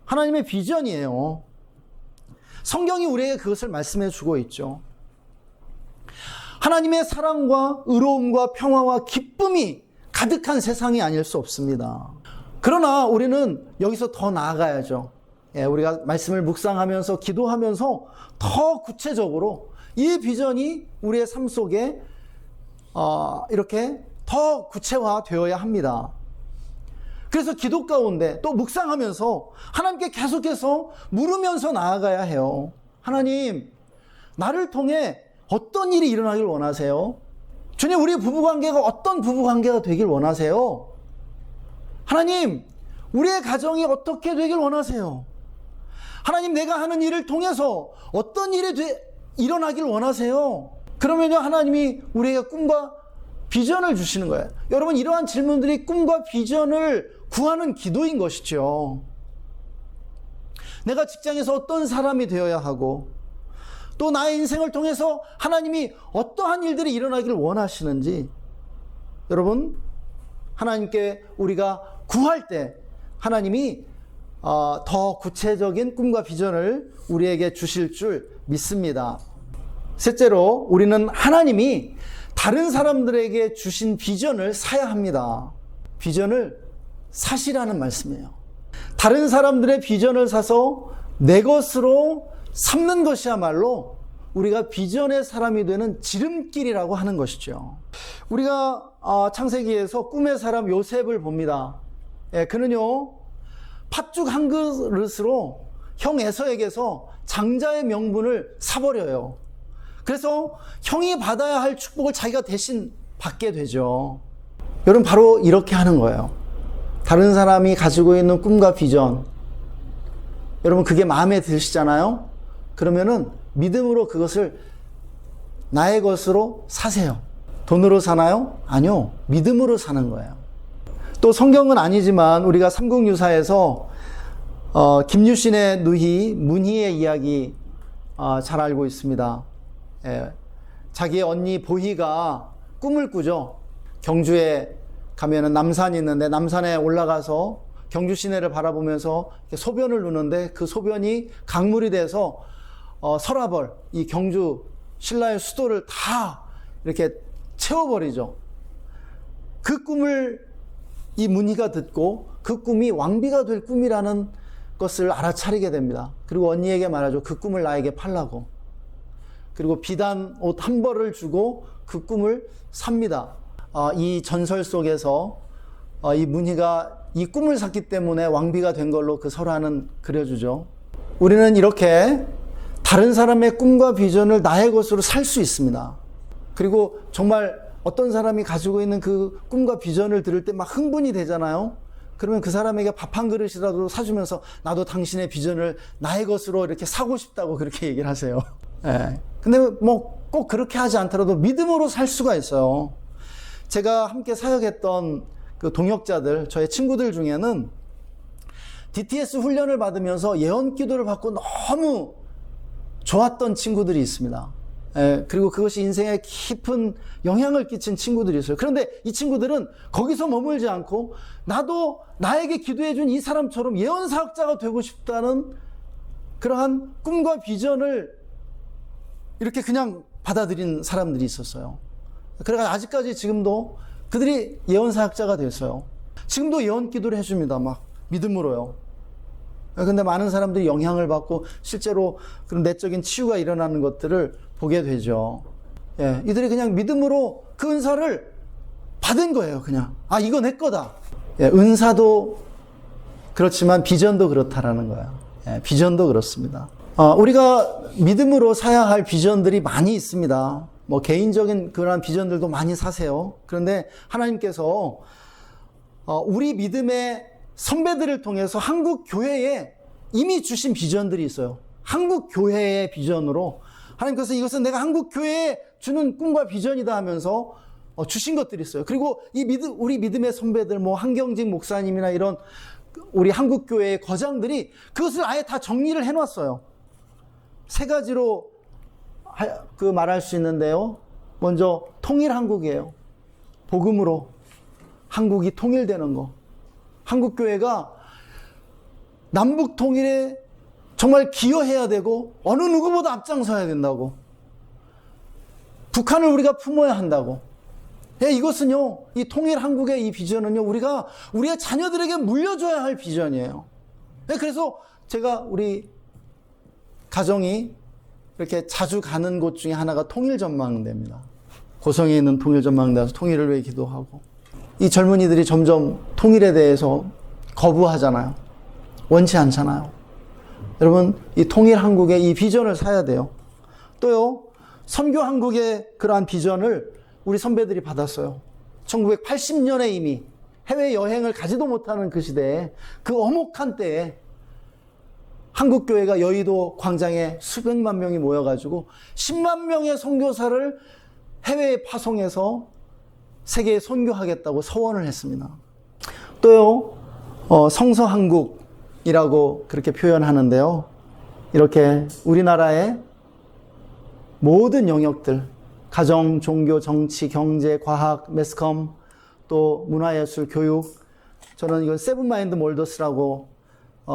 하나님의 비전이에요. 성경이 우리에게 그것을 말씀해 주고 있죠. 하나님의 사랑과 의로움과 평화와 기쁨이 가득한 세상이 아닐 수 없습니다. 그러나 우리는 여기서 더 나아가야죠. 우리가 말씀을 묵상하면서 기도하면서 더 구체적으로 이 비전이 우리의 삶 속에 이렇게 더 구체화되어야 합니다. 그래서 기도 가운데 또 묵상하면서 하나님께 계속해서 물으면서 나아가야 해요. 하나님, 나를 통해 어떤 일이 일어나길 원하세요? 주님, 우리 부부관계가 어떤 부부관계가 되길 원하세요? 하나님, 우리의 가정이 어떻게 되길 원하세요? 하나님, 내가 하는 일을 통해서 어떤 일이 일어나길 원하세요? 그러면요, 하나님이 우리에게 꿈과 비전을 주시는 거예요. 여러분, 이러한 질문들이 꿈과 비전을 구하는 기도인 것이죠. 내가 직장에서 어떤 사람이 되어야 하고, 또 나의 인생을 통해서 하나님이 어떠한 일들이 일어나기를 원하시는지, 여러분, 하나님께 우리가 구할 때 하나님이 더 구체적인 꿈과 비전을 우리에게 주실 줄 믿습니다. 셋째로, 우리는 하나님이 다른 사람들에게 주신 비전을 사야 합니다. 비전을 사시라는 말씀이에요. 다른 사람들의 비전을 사서 내 것으로 삼는 것이야말로 우리가 비전의 사람이 되는 지름길이라고 하는 것이죠. 우리가 창세기에서 꿈의 사람 요셉을 봅니다. 그는요, 팥죽 한 그릇으로 형 에서에게서 장자의 명분을 사버려요. 그래서 형이 받아야 할 축복을 자기가 대신 받게 되죠. 여러분, 바로 이렇게 하는 거예요. 다른 사람이 가지고 있는 꿈과 비전, 여러분 그게 마음에 드시잖아요? 그러면은 믿음으로 그것을 나의 것으로 사세요. 돈으로 사나요? 아니요, 믿음으로 사는 거예요. 또 성경은 아니지만 우리가 삼국유사에서 김유신의 누이 문희의 이야기 잘 알고 있습니다. 자기의 언니 보희가 꿈을 꾸죠. 경주에 가면은 남산이 있는데 남산에 올라가서 경주 시내를 바라보면서 소변을 누는데 그 소변이 강물이 돼서 서라벌, 이 경주 신라의 수도를 다 이렇게 채워버리죠. 그 꿈을 이 문희가 듣고 그 꿈이 왕비가 될 꿈이라는 것을 알아차리게 됩니다. 그리고 언니에게 말하죠. 그 꿈을 나에게 팔라고. 그리고 비단 옷 한 벌을 주고 그 꿈을 삽니다. 이 전설 속에서 이 문희가 이 꿈을 샀기 때문에 왕비가 된 걸로 그 설화는 그려주죠. 우리는 이렇게 다른 사람의 꿈과 비전을 나의 것으로 살 수 있습니다. 그리고 정말 어떤 사람이 가지고 있는 그 꿈과 비전을 들을 때 막 흥분이 되잖아요. 그러면 그 사람에게 밥 한 그릇이라도 사주면서 나도 당신의 비전을 나의 것으로 이렇게 사고 싶다고 그렇게 얘기를 하세요. 예. 근데 뭐 꼭 그렇게 하지 않더라도 믿음으로 살 수가 있어요. 제가 함께 사역했던 그 동역자들, 저의 친구들 중에는 DTS 훈련을 받으면서 예언 기도를 받고 너무 좋았던 친구들이 있습니다. 예, 그리고 그것이 인생에 깊은 영향을 끼친 친구들이 있어요. 그런데 이 친구들은 거기서 머물지 않고 나도 나에게 기도해준 이 사람처럼 예언사역자가 되고 싶다는 그러한 꿈과 비전을 이렇게 그냥 받아들인 사람들이 있었어요. 그래서 아직까지 지금도 그들이 예언사역자가 됐어요. 지금도 예언 기도를 해줍니다. 막 믿음으로요. 근데 많은 사람들이 영향을 받고 실제로 그런 내적인 치유가 일어나는 것들을 보게 되죠. 예, 이들이 그냥 믿음으로 그 은사를 받은 거예요. 그냥 아 이거 내 거다. 예, 은사도 그렇지만 비전도 그렇다라는 거예요. 예, 비전도 그렇습니다. 우리가 믿음으로 사야 할 비전들이 많이 있습니다. 뭐 개인적인 그러한 비전들도 많이 사세요. 그런데 하나님께서 우리 믿음의 선배들을 통해서 한국 교회에 이미 주신 비전들이 있어요. 한국 교회의 비전으로 하나님께서 이것은 내가 한국 교회에 주는 꿈과 비전이다 하면서 주신 것들이 있어요. 그리고 우리 믿음의 선배들, 뭐 한경직 목사님이나 이런 우리 한국 교회의 거장들이 그것을 아예 다 정리를 해놨어요. 세 가지로 말할 수 있는데요. 먼저 통일 한국이에요. 복음으로 한국이 통일되는 거. 한국 교회가 남북 통일에 정말 기여해야 되고 어느 누구보다 앞장서야 된다고. 북한을 우리가 품어야 한다고. 예, 이것은요, 이 통일 한국의 이 비전은요, 우리가 우리의 자녀들에게 물려줘야 할 비전이에요. 예, 그래서 제가 우리 가정이 이렇게 자주 가는 곳 중에 하나가 통일전망대입니다. 고성에 있는 통일전망대에서 통일을 위해 기도하고. 이 젊은이들이 점점 통일에 대해서 거부하잖아요. 원치 않잖아요. 여러분, 이 통일 한국의 이 비전을 사야 돼요. 또요, 선교 한국의 그러한 비전을 우리 선배들이 받았어요. 1980년에 이미 해외여행을 가지도 못하는 그 시대에, 그 엄혹한 때에 한국교회가 여의도 광장에 수백만 명이 모여가지고 10만 명의 선교사를 해외에 파송해서 세계에 선교하겠다고 서원을 했습니다. 또요, 성서한국이라고 그렇게 표현하는데요. 이렇게 우리나라의 모든 영역들, 가정, 종교, 정치, 경제, 과학, 매스컴, 또 문화예술, 교육, 저는 이걸 세븐마인드 몰더스라고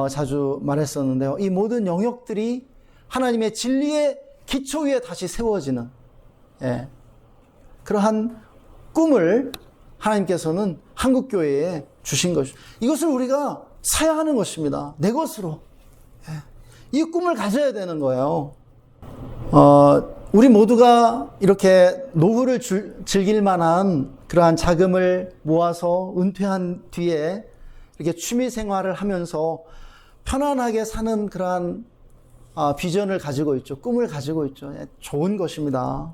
자주 말했었는데요. 이 모든 영역들이 하나님의 진리의 기초 위에 다시 세워지는, 예, 그러한 꿈을 하나님께서는 한국교회에 주신 것이죠. 이것을 우리가 사야 하는 것입니다. 내 것으로. 예, 이 꿈을 가져야 되는 거예요. 우리 모두가 이렇게 노후를 즐길 만한 그러한 자금을 모아서 은퇴한 뒤에 이렇게 취미 생활을 하면서 편안하게 사는 그러한 비전을 가지고 있죠. 꿈을 가지고 있죠. 좋은 것입니다.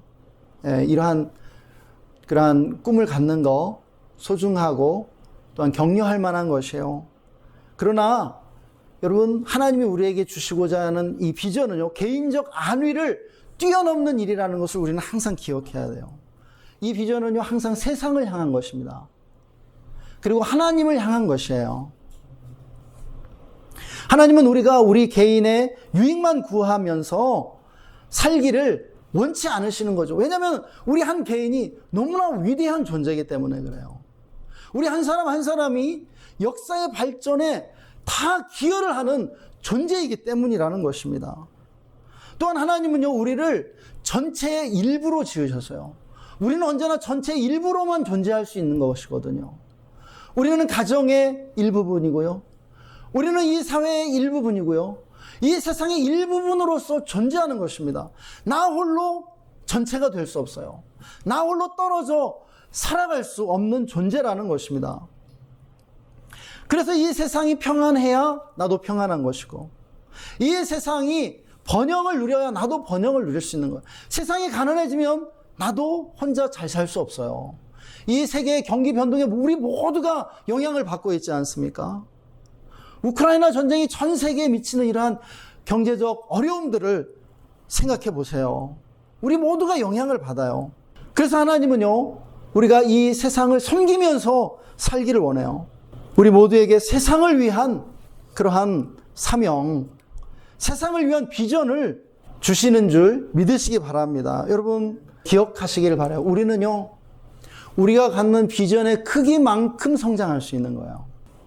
이러한 그러한 꿈을 갖는 거 소중하고 또한 격려할 만한 것이에요. 그러나 여러분, 하나님이 우리에게 주시고자 하는 이 비전은요, 개인적 안위를 뛰어넘는 일이라는 것을 우리는 항상 기억해야 돼요. 이 비전은요, 항상 세상을 향한 것입니다. 그리고 하나님을 향한 것이에요. 하나님은 우리가 우리 개인의 유익만 구하면서 살기를 원치 않으시는 거죠. 왜냐하면 우리 한 개인이 너무나 위대한 존재이기 때문에 그래요. 우리 한 사람 한 사람이 역사의 발전에 다 기여를 하는 존재이기 때문이라는 것입니다. 또한 하나님은요, 우리를 전체의 일부로 지으셨어요. 우리는 언제나 전체의 일부로만 존재할 수 있는 것이거든요. 우리는 가정의 일부분이고요. 우리는 이 사회의 일부분이고요. 이 세상의 일부분으로서 존재하는 것입니다. 나 홀로 전체가 될 수 없어요. 나 홀로 떨어져 살아갈 수 없는 존재라는 것입니다. 그래서 이 세상이 평안해야 나도 평안한 것이고, 이 세상이 번영을 누려야 나도 번영을 누릴 수 있는 거예요. 세상이 가난해지면 나도 혼자 잘 살 수 없어요. 이 세계의 경기 변동에 우리 모두가 영향을 받고 있지 않습니까? 우크라이나 전쟁이 전 세계에 미치는 이러한 경제적 어려움들을 생각해 보세요. 우리 모두가 영향을 받아요. 그래서 하나님은요, 우리가 이 세상을 섬기면서 살기를 원해요. 우리 모두에게 세상을 위한 그러한 사명, 세상을 위한 비전을 주시는 줄 믿으시기 바랍니다. 여러분 기억하시기를 바라요. 우리는요, 우리가 갖는 비전의 크기만큼 성장할 수 있는 거예요.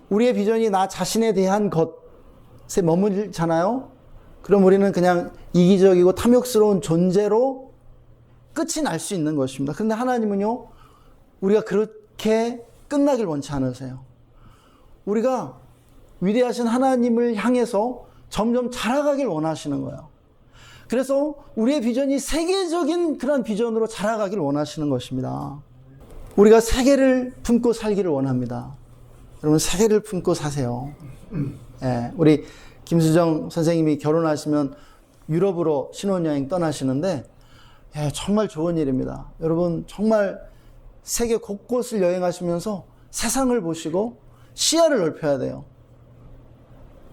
우리의 비전이 나 자신에 대한 것에 머물잖아요. 그럼 우리는 그냥 이기적이고 탐욕스러운 존재로 끝이 날 수 있는 것입니다. 그런데 하나님은요, 우리가 그렇게 끝나길 원치 않으세요. 우리가 위대하신 하나님을 향해서 점점 자라가길 원하시는 거예요. 그래서 우리의 비전이 세계적인 그런 비전으로 자라가길 원하시는 것입니다. 우리가 세계를 품고 살기를 원합니다. 여러분 세계를 품고 사세요. 예, 우리 김수정 선생님이 결혼하시면 유럽으로 신혼여행 떠나시는데, 예, 정말 좋은 일입니다. 여러분 정말 세계 곳곳을 여행하시면서 세상을 보시고 시야를 넓혀야 돼요.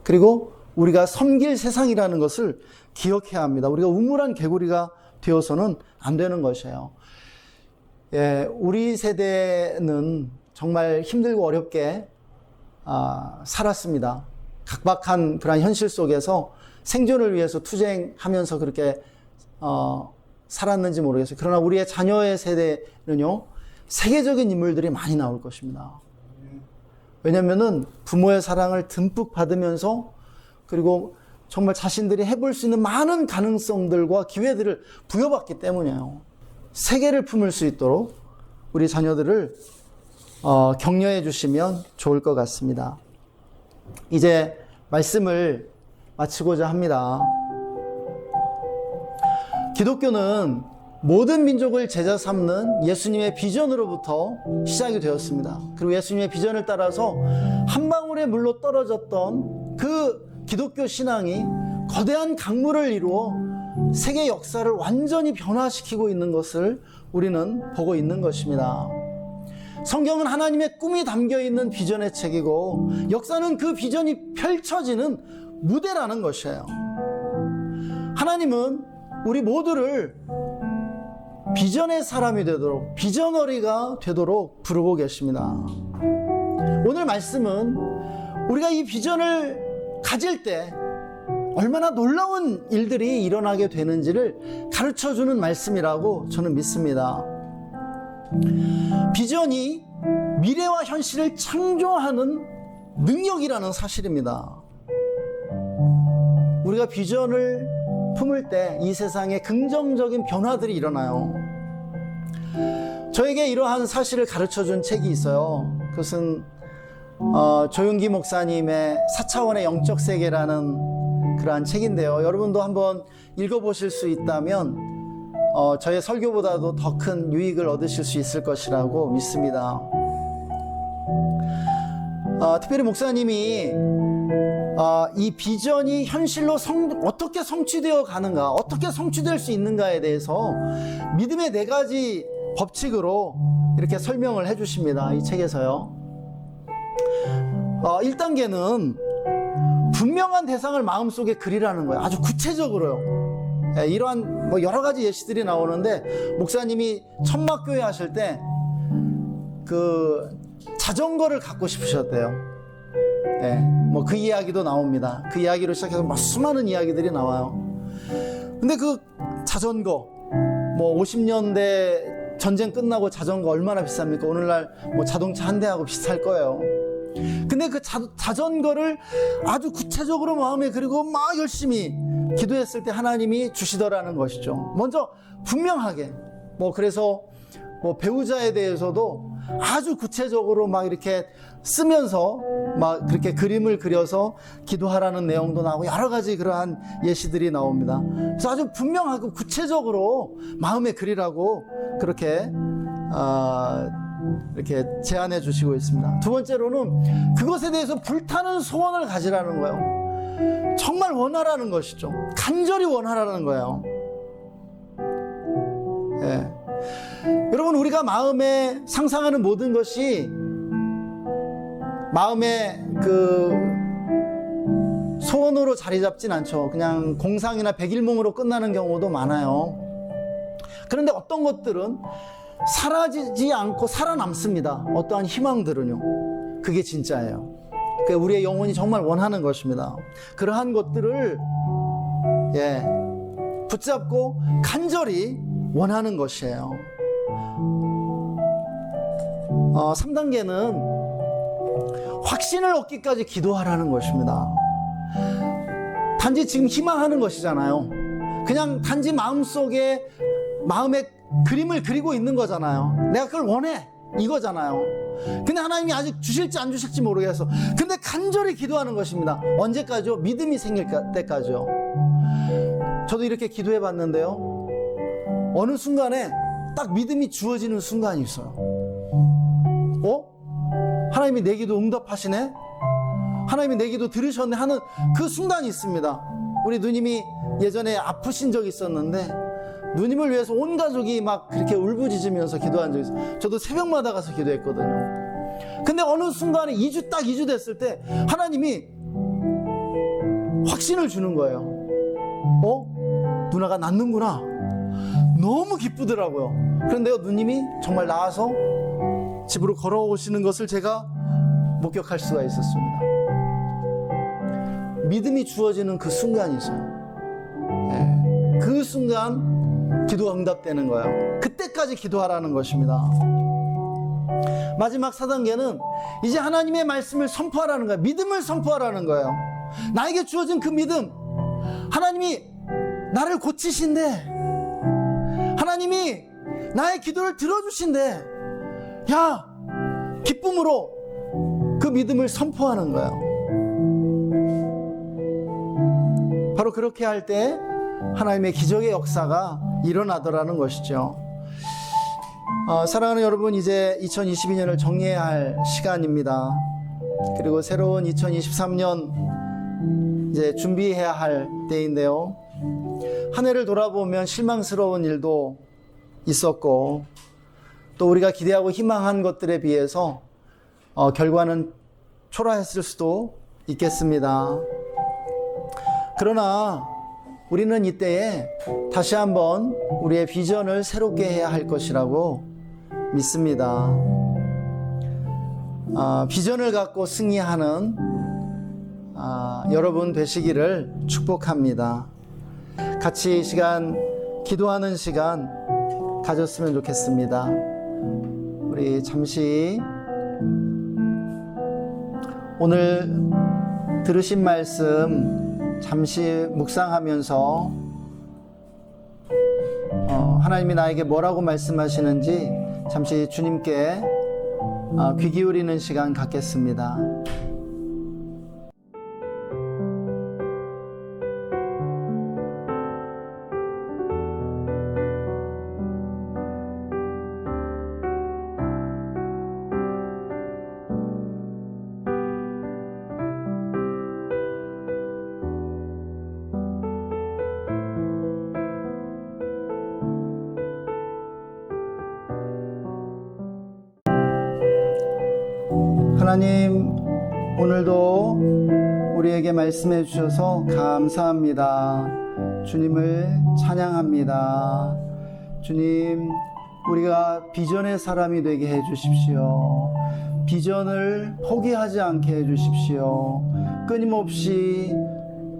그리고 우리가 섬길 세상이라는 것을 기억해야 합니다. 우리가 우물한 개구리가 되어서는 안 되는 것이에요. 예, 우리 세대는 정말 힘들고 어렵게 살았습니다. 각박한 그런 현실 속에서 생존을 위해서 투쟁하면서 그렇게 살았는지 모르겠어요. 그러나 우리의 자녀의 세대는요, 세계적인 인물들이 많이 나올 것입니다. 왜냐면은 부모의 사랑을 듬뿍 받으면서, 그리고 정말 자신들이 해볼 수 있는 많은 가능성들과 기회들을 부여받기 때문이에요. 세계를 품을 수 있도록 우리 자녀들을 격려해 주시면 좋을 것 같습니다. 이제 말씀을 마치고자 합니다. 기독교는 모든 민족을 제자 삼는 예수님의 비전으로부터 시작이 되었습니다. 그리고 예수님의 비전을 따라서 한 방울의 물로 떨어졌던 그 기독교 신앙이 거대한 강물을 이루어 세계 역사를 완전히 변화시키고 있는 것을 우리는 보고 있는 것입니다. 성경은 하나님의 꿈이 담겨있는 비전의 책이고, 역사는 그 비전이 펼쳐지는 무대라는 것이에요. 하나님은 우리 모두를 비전의 사람이 되도록, 비전어리가 되도록 부르고 계십니다. 오늘 말씀은 우리가 이 비전을 가질 때 얼마나 놀라운 일들이 일어나게 되는지를 가르쳐주는 말씀이라고 저는 믿습니다. 비전이 미래와 현실을 창조하는 능력이라는 사실입니다. 우리가 비전을 품을 때 이 세상에 긍정적인 변화들이 일어나요. 저에게 이러한 사실을 가르쳐준 책이 있어요. 그것은 조윤기 목사님의 4차원의 영적 세계라는 그러한 책인데요. 여러분도 한번 읽어보실 수 있다면 저의 설교보다도 더 큰 유익을 얻으실 수 있을 것이라고 믿습니다. 특별히 목사님이 이 비전이 현실로 어떻게 성취되어 가는가, 어떻게 성취될 수 있는가에 대해서 믿음의 4가지 법칙으로 이렇게 설명을 해 주십니다. 이 책에서요. 1단계는 분명한 대상을 마음속에 그리라는 거예요. 아주 구체적으로요. 이러한 여러 가지 예시들이 나오는데, 목사님이 천막교회 하실 때 그 자전거를 갖고 싶으셨대요. 그 이야기도 나옵니다. 그 이야기로 시작해서 수많은 이야기들이 나와요. 근데 그 자전거, 50년대 전쟁 끝나고 자전거 얼마나 비쌉니까? 오늘날 자동차 한 대하고 비슷할 거예요. 근데 그 자전거를 아주 구체적으로 마음에 그리고 막 열심히 기도했을 때 하나님이 주시더라는 것이죠. 먼저 분명하게, 그래서 배우자에 대해서도 아주 구체적으로 막 이렇게 쓰면서 막 그렇게 그림을 그려서 기도하라는 내용도 나오고 여러 가지 그러한 예시들이 나옵니다. 그래서 아주 분명하고 구체적으로 마음에 그리라고 그렇게 이렇게 제안해 주시고 있습니다. 두 번째로는 그것에 대해서 불타는 소원을 가지라는 거예요. 정말 원하라는 것이죠. 간절히 원하라는 거예요. 예. 여러분, 우리가 마음에 상상하는 모든 것이 마음의 그 소원으로 자리 잡진 않죠. 그냥 공상이나 백일몽으로 끝나는 경우도 많아요. 그런데 어떤 것들은 사라지지 않고 살아남습니다. 어떠한 희망들은요. 그게 진짜예요. 그게 우리의 영혼이 정말 원하는 것입니다. 그러한 것들을 붙잡고 간절히 원하는 것이에요. 3단계는 확신을 얻기까지 기도하라는 것입니다. 단지 지금 희망하는 것이잖아요. 그냥 단지 마음에 그림을 그리고 있는 거잖아요. 내가 그걸 원해 이거잖아요. 근데 하나님이 아직 주실지 안 주실지 모르겠어. 근데 간절히 기도하는 것입니다. 언제까지요? 믿음이 생길 때까지요. 저도 이렇게 기도해 봤는데요, 어느 순간에 딱 믿음이 주어지는 순간이 있어요. 하나님이 내 기도 응답하시네? 하나님이 내 기도 들으셨네? 하는 그 순간이 있습니다. 우리 누님이 예전에 아프신 적이 있었는데 누님을 위해서 온 가족이 막 그렇게 울부짖으면서 기도한 적이 있어요. 저도 새벽마다 가서 기도했거든요. 근데 어느 순간에 2주 됐을 때 하나님이 확신을 주는 거예요. 누나가 낫는구나. 너무 기쁘더라고요. 그런데요, 누님이 정말 나아서 집으로 걸어오시는 것을 제가 목격할 수가 있었습니다. 믿음이 주어지는 그 순간이 있어요. 그 순간 기도가 응답되는 거예요. 그때까지 기도하라는 것입니다. 마지막 4단계는 이제 하나님의 말씀을 선포하라는 거예요. 믿음을 선포하라는 거예요. 나에게 주어진 그 믿음, 하나님이 나를 고치신대, 하나님이 나의 기도를 들어주신대, 기쁨으로 그 믿음을 선포하는 거예요. 바로 그렇게 할 때 하나님의 기적의 역사가 일어나더라는 것이죠. 사랑하는 여러분, 이제 2022년을 정리해야 할 시간입니다. 그리고 새로운 2023년 이제 준비해야 할 때인데요, 한 해를 돌아보면 실망스러운 일도 있었고, 또 우리가 기대하고 희망한 것들에 비해서 결과는 초라했을 수도 있겠습니다. 그러나 우리는 이때에 다시 한번 우리의 비전을 새롭게 해야 할 것이라고 믿습니다. 비전을 갖고 승리하는 여러분 되시기를 축복합니다. 같이 이 시간 기도하는 시간 가졌으면 좋겠습니다. 우리 잠시 오늘 들으신 말씀 잠시 묵상하면서 하나님이 나에게 뭐라고 말씀하시는지 잠시 주님께 귀 기울이는 시간 갖겠습니다. 하나님, 오늘도 우리에게 말씀해 주셔서 감사합니다. 주님을 찬양합니다. 주님, 우리가 비전의 사람이 되게 해 주십시오. 비전을 포기하지 않게 해 주십시오. 끊임없이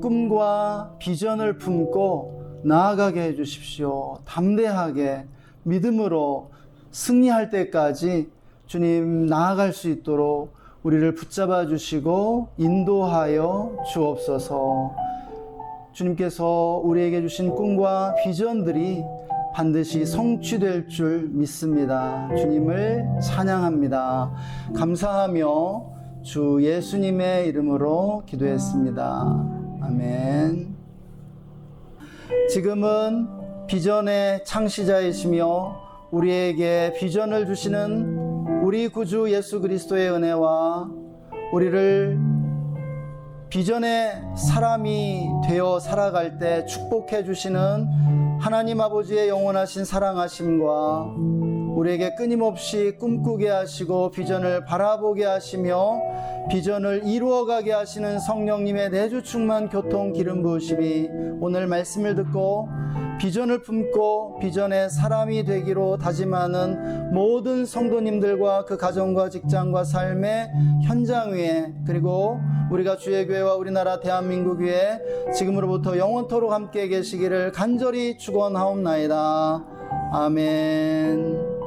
꿈과 비전을 품고 나아가게 해 주십시오. 담대하게 믿음으로 승리할 때까지 주님 나아갈 수 있도록 우리를 붙잡아 주시고 인도하여 주옵소서. 주님께서 우리에게 주신 꿈과 비전들이 반드시 성취될 줄 믿습니다. 주님을 찬양합니다. 감사하며 주 예수님의 이름으로 기도했습니다. 아멘. 지금은 비전의 창시자이시며 우리에게 비전을 주시는 우리 구주 예수 그리스도의 은혜와 우리를 비전의 사람이 되어 살아갈 때 축복해 주시는 하나님 아버지의 영원하신 사랑하심과 우리에게 끊임없이 꿈꾸게 하시고 비전을 바라보게 하시며 비전을 이루어가게 하시는 성령님의 내주 충만 교통 기름 부으심이 오늘 말씀을 듣고 비전을 품고 비전의 사람이 되기로 다짐하는 모든 성도님들과 그 가정과 직장과 삶의 현장 위에, 그리고 우리가 주의 교회와 우리나라 대한민국 위에 지금으로부터 영원토록 함께 계시기를 간절히 축원하옵나이다. 아멘.